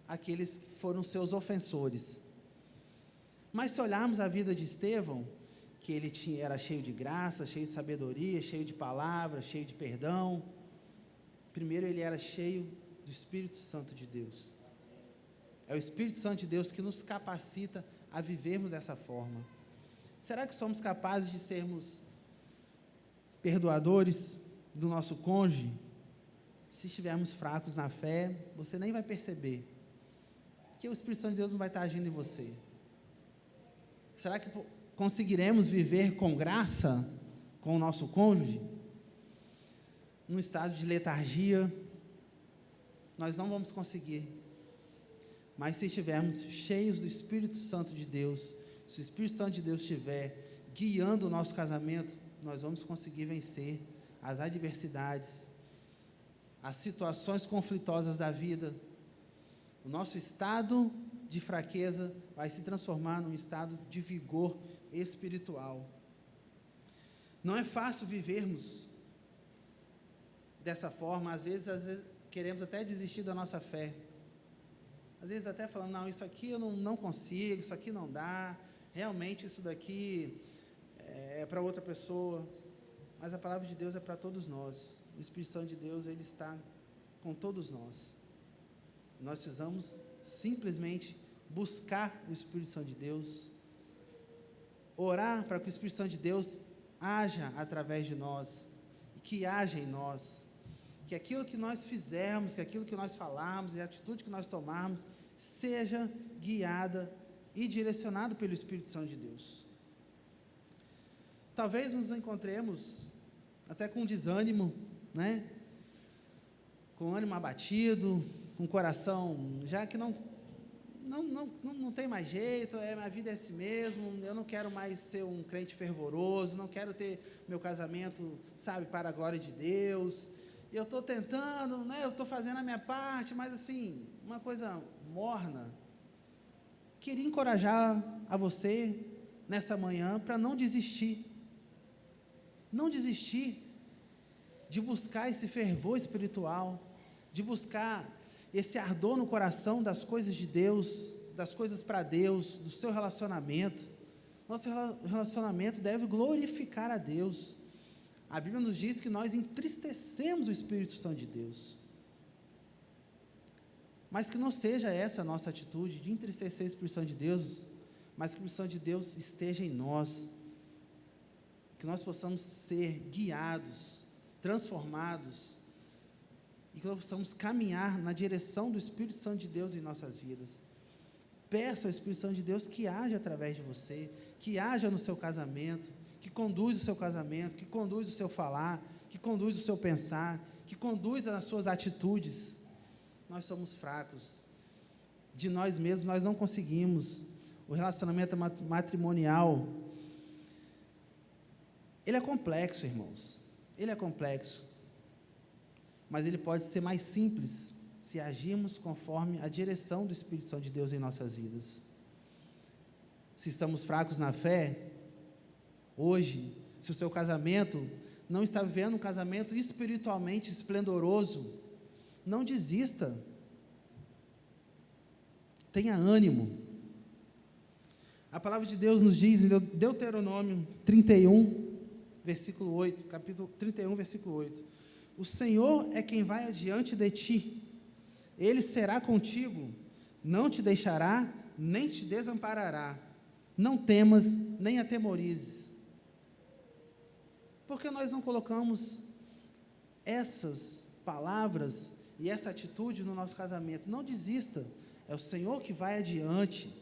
aqueles que foram seus ofensores. Mas se olharmos a vida de Estevão, que ele era cheio de graça, cheio de sabedoria, cheio de palavras, cheio de perdão, primeiro ele era cheio do Espírito Santo de Deus. É o Espírito Santo de Deus que nos capacita a vivermos dessa forma. Será que somos capazes de sermos perdoadores do nosso cônjuge? Se estivermos fracos na fé, você nem vai perceber, porque o Espírito Santo de Deus não vai estar agindo em você. Será que conseguiremos viver com graça com o nosso cônjuge? Num estado de letargia, nós não vamos conseguir. Mas se estivermos cheios do Espírito Santo de Deus, se o Espírito Santo de Deus estiver guiando o nosso casamento, nós vamos conseguir vencer as adversidades, as situações conflitosas da vida. O nosso estado de fraqueza vai se transformar num estado de vigor espiritual. Não é fácil vivermos dessa forma. Às vezes queremos até desistir da nossa fé. Às vezes até falando, não, isso aqui eu não consigo, isso aqui não dá, realmente isso daqui é para outra pessoa. Mas a palavra de Deus é para todos nós. O Espírito Santo de Deus, ele está com todos nós. Nós precisamos simplesmente buscar o Espírito Santo de Deus, orar para que o Espírito Santo de Deus haja através de nós, e que haja em nós, que aquilo que nós fizermos, que aquilo que nós falarmos, e a atitude que nós tomarmos, seja guiada e direcionado pelo Espírito Santo de Deus. Talvez nos encontremos até com desânimo, né? Com ânimo abatido, com o coração, já que não tem mais jeito, minha vida é assim mesmo, eu não quero mais ser um crente fervoroso, não quero ter meu casamento, sabe, para a glória de Deus, eu estou tentando, né, eu estou fazendo a minha parte, mas assim, uma coisa morna. Queria encorajar a você, nessa manhã, para não desistir de buscar esse fervor espiritual, de buscar esse ardor no coração das coisas de Deus, das coisas para Deus, do seu relacionamento. Nosso relacionamento deve glorificar a Deus. A Bíblia nos diz que nós entristecemos o Espírito Santo de Deus. Mas que não seja essa a nossa atitude de entristecer o Espírito Santo de Deus, mas que o Espírito Santo de Deus esteja em nós, que nós possamos ser guiados, transformados, e que nós possamos caminhar na direção do Espírito Santo de Deus em nossas vidas. Peça ao Espírito Santo de Deus que haja através de você, que haja no seu casamento, que conduz o seu casamento, que conduz o seu falar, que conduz o seu pensar, que conduz as suas atitudes. Nós somos fracos, de nós mesmos nós não conseguimos. O relacionamento matrimonial, ele é complexo, irmãos, ele é complexo, mas ele pode ser mais simples, se agirmos conforme a direção do Espírito Santo de Deus em nossas vidas. Se estamos fracos na fé, hoje, se o seu casamento não está vivendo um casamento espiritualmente esplendoroso, não desista, tenha ânimo. A palavra de Deus nos diz em Deuteronômio 31, versículo 8, capítulo 31, versículo 8, o Senhor é quem vai adiante de ti, Ele será contigo, não te deixará, nem te desamparará, não temas, nem atemorizes. Por que nós não colocamos essas palavras e essa atitude no nosso casamento? Não desista, é o Senhor que vai adiante,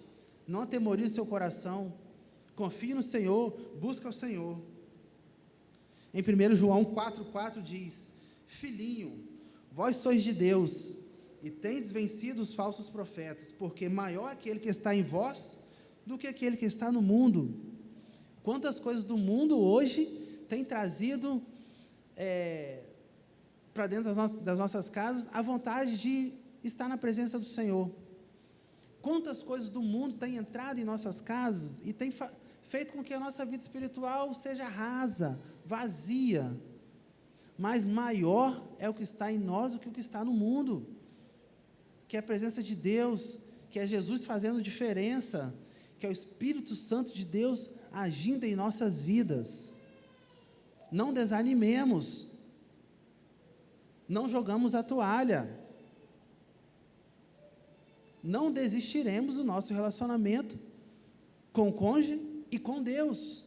não atemorize seu coração, confie no Senhor, busca o Senhor. Em 1 João 4,4 diz, filhinho, vós sois de Deus, e tendes vencido os falsos profetas, porque maior é aquele que está em vós, do que aquele que está no mundo. Quantas coisas do mundo hoje têm trazido para dentro das nossas casas a vontade de estar na presença do Senhor. Quantas coisas do mundo têm entrado em nossas casas e têm feito com que a nossa vida espiritual seja rasa, vazia, mas maior é o que está em nós do que o que está no mundo, que é a presença de Deus, que é Jesus fazendo diferença, que é o Espírito Santo de Deus agindo em nossas vidas. Não desanimemos, não jogamos a toalha, não desistiremos do nosso relacionamento com o cônjuge e com Deus.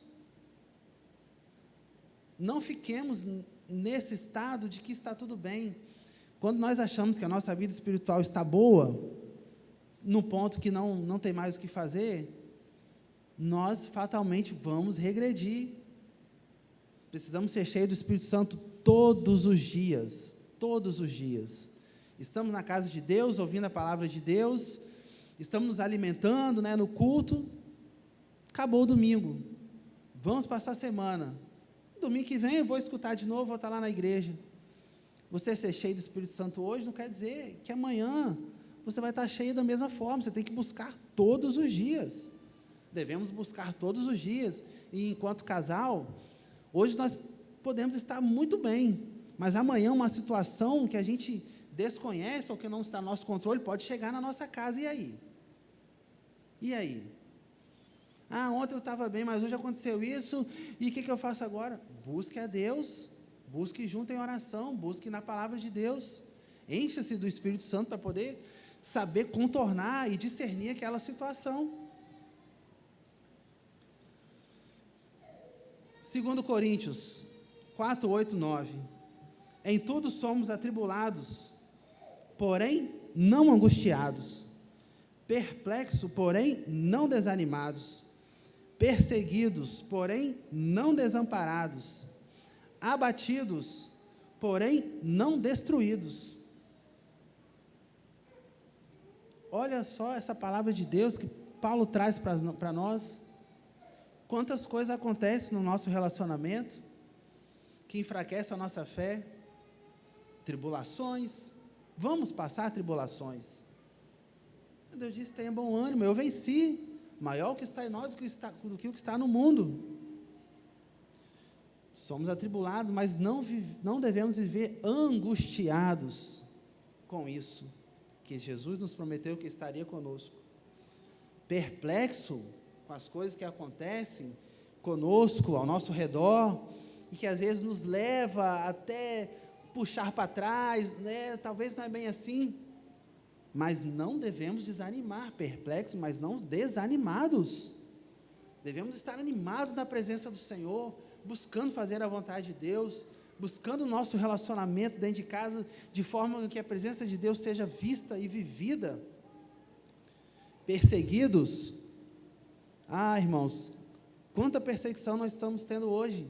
Não fiquemos nesse estado de que está tudo bem. Quando nós achamos que a nossa vida espiritual está boa, no ponto que não tem mais o que fazer, nós fatalmente vamos regredir. Precisamos ser cheios do Espírito Santo todos os dias, todos os dias. Estamos na casa de Deus, ouvindo a palavra de Deus, estamos nos alimentando, no culto, acabou o domingo, vamos passar a semana, domingo que vem eu vou escutar de novo, vou estar lá na igreja. Você ser cheio do Espírito Santo hoje não quer dizer que amanhã você vai estar cheio da mesma forma, você tem que buscar todos os dias, devemos buscar todos os dias, e enquanto casal, hoje nós podemos estar muito bem, mas amanhã uma situação que a gente desconhece ou que não está no nosso controle, pode chegar na nossa casa, e aí? E aí? Ontem eu estava bem, mas hoje aconteceu isso, e o que eu faço agora? Busque a Deus, busque junto em oração, busque na palavra de Deus, encha-se do Espírito Santo para poder saber contornar e discernir aquela situação. 2 Coríntios 4, 8, 9, em tudo somos atribulados, porém não angustiados, perplexos, porém não desanimados, perseguidos, porém não desamparados, abatidos, porém não destruídos. Olha só essa palavra de Deus que Paulo traz para nós. Quantas coisas acontecem no nosso relacionamento que enfraquecem a nossa fé, tribulações, vamos passar tribulações. Deus disse, tenha bom ânimo, eu venci, maior o que está em nós do que o que está no mundo. Somos atribulados, mas não devemos viver angustiados com isso, que Jesus nos prometeu que estaria conosco. Perplexo, com as coisas que acontecem conosco, ao nosso redor, e que às vezes nos leva até puxar para trás, né? Talvez não é bem assim, mas não devemos desanimar, perplexos, mas não desanimados. Devemos estar animados na presença do Senhor, buscando fazer a vontade de Deus, buscando o nosso relacionamento dentro de casa, de forma que a presença de Deus seja vista e vivida. Perseguidos, irmãos, quanta perseguição nós estamos tendo hoje.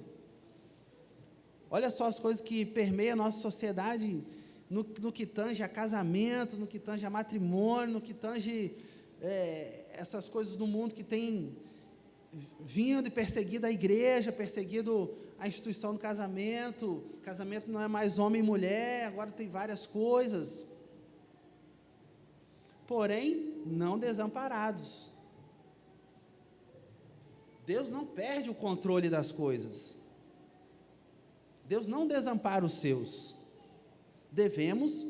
Olha só as coisas que permeiam a nossa sociedade, no que tange a casamento, no que tange a matrimônio, no que tange essas coisas do mundo que tem vindo e perseguido a igreja, perseguido a instituição do casamento. Casamento não é mais homem e mulher, agora tem várias coisas. Porém, não desamparados. Deus não perde o controle das coisas. Deus não desampara os seus. Devemos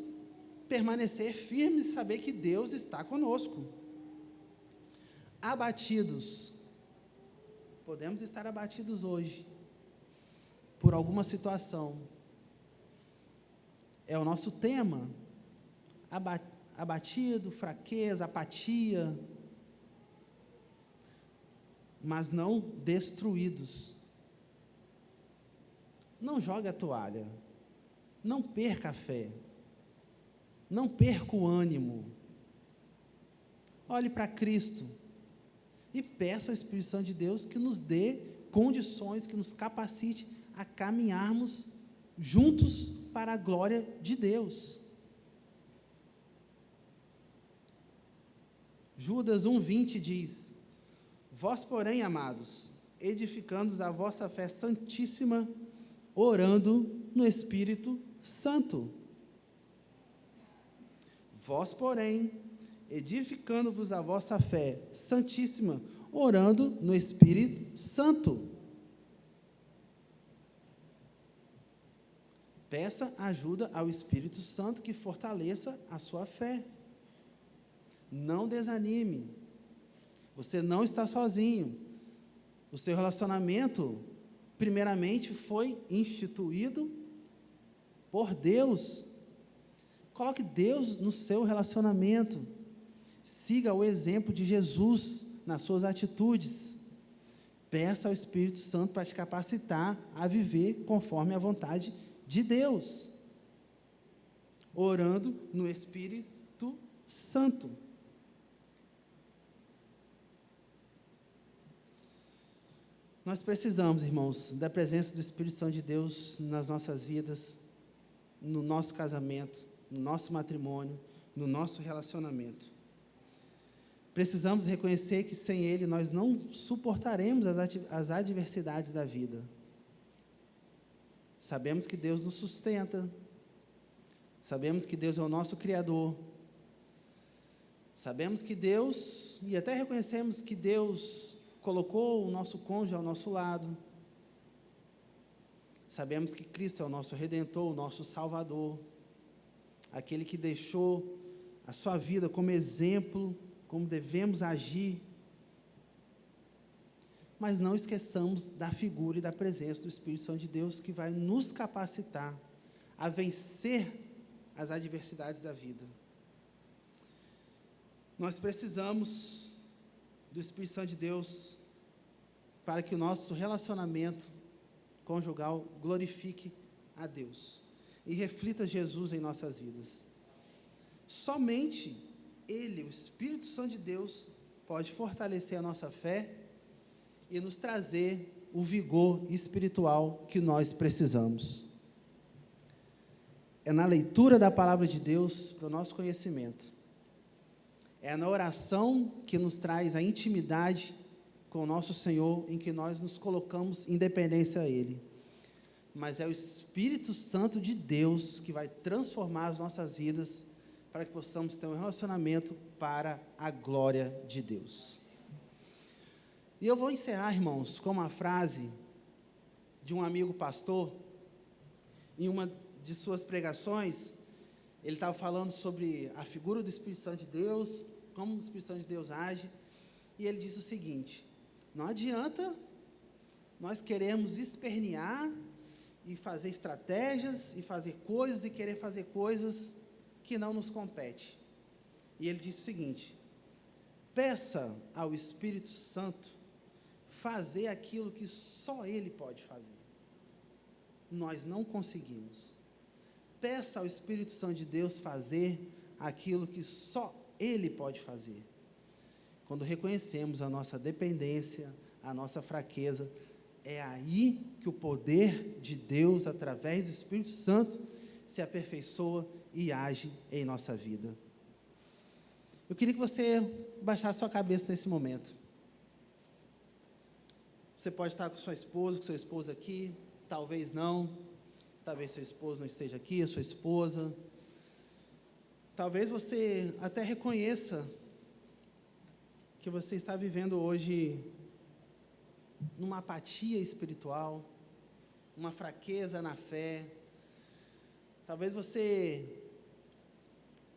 permanecer firmes e saber que Deus está conosco. Abatidos. Podemos estar abatidos hoje por alguma situação. É o nosso tema. Abatido, fraqueza, apatia, mas não destruídos. Não jogue a toalha, não perca a fé, não perca o ânimo. Olhe para Cristo e peça ao Espírito Santo de Deus que nos dê condições, que nos capacite a caminharmos juntos para a glória de Deus. Judas 1,20 diz: vós, porém, amados, edificando a vossa fé santíssima, orando no Espírito Santo. Vós, porém, edificando-vos a vossa fé santíssima, orando no Espírito Santo. Peça ajuda ao Espírito Santo que fortaleça a sua fé. Não desanime. Você não está sozinho. O seu relacionamento, primeiramente, foi instituído por Deus. Coloque Deus no seu relacionamento. Siga o exemplo de Jesus nas suas atitudes. Peça ao Espírito Santo para te capacitar a viver conforme a vontade de Deus. Orando no Espírito Santo. Nós precisamos, irmãos, da presença do Espírito Santo de Deus nas nossas vidas, no nosso casamento, no nosso matrimônio, no nosso relacionamento. Precisamos reconhecer que sem Ele nós não suportaremos as adversidades da vida. Sabemos que Deus nos sustenta, sabemos que Deus é o nosso Criador, sabemos que Deus, e até reconhecemos que Deus colocou o nosso cônjuge ao nosso lado. Sabemos que Cristo é o nosso Redentor, o nosso Salvador, aquele que deixou a sua vida como exemplo, como devemos agir. Mas não esqueçamos da figura e da presença do Espírito Santo de Deus, que vai nos capacitar a vencer as adversidades da vida. Nós precisamos do Espírito Santo de Deus para que o nosso relacionamento conjugal glorifique a Deus e reflita Jesus em nossas vidas. Somente Ele, o Espírito Santo de Deus, pode fortalecer a nossa fé e nos trazer o vigor espiritual que nós precisamos. É na leitura da palavra de Deus para o nosso conhecimento. É na oração que nos traz a intimidade com o nosso Senhor, em que nós nos colocamos em dependência a Ele. Mas é o Espírito Santo de Deus que vai transformar as nossas vidas para que possamos ter um relacionamento para a glória de Deus. E eu vou encerrar, irmãos, com uma frase de um amigo pastor. Em uma de suas pregações, ele estava falando sobre a figura do Espírito Santo de Deus, como o Espírito Santo de Deus age, e ele disse o seguinte: Não adianta nós queremos espernear e fazer estratégias e fazer coisas e querer fazer coisas que não nos compete. E ele disse o seguinte: peça ao Espírito Santo fazer aquilo que só Ele pode fazer. Nós não conseguimos. Peça ao Espírito Santo de Deus fazer aquilo que só Ele pode fazer. Quando reconhecemos a nossa dependência, a nossa fraqueza, é aí que o poder de Deus, através do Espírito Santo, se aperfeiçoa e age em nossa vida. Eu queria que você baixasse sua cabeça nesse momento. Você pode estar com sua esposa, com seu esposo aqui, talvez não, talvez seu esposo não esteja aqui, a sua esposa. Talvez você até reconheça que você está vivendo hoje numa apatia espiritual, uma fraqueza na fé. Talvez você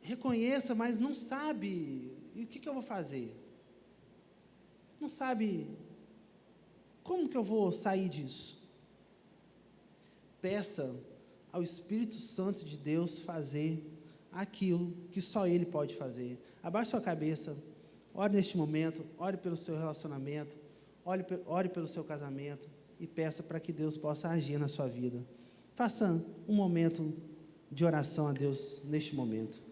reconheça, mas não sabe, e o que eu vou fazer? Não sabe como que eu vou sair disso. Peça ao Espírito Santo de Deus fazer aquilo que só Ele pode fazer. Abaixe sua cabeça, ore neste momento, ore pelo seu relacionamento, ore pelo seu casamento e peça para que Deus possa agir na sua vida. Faça um momento de oração a Deus neste momento.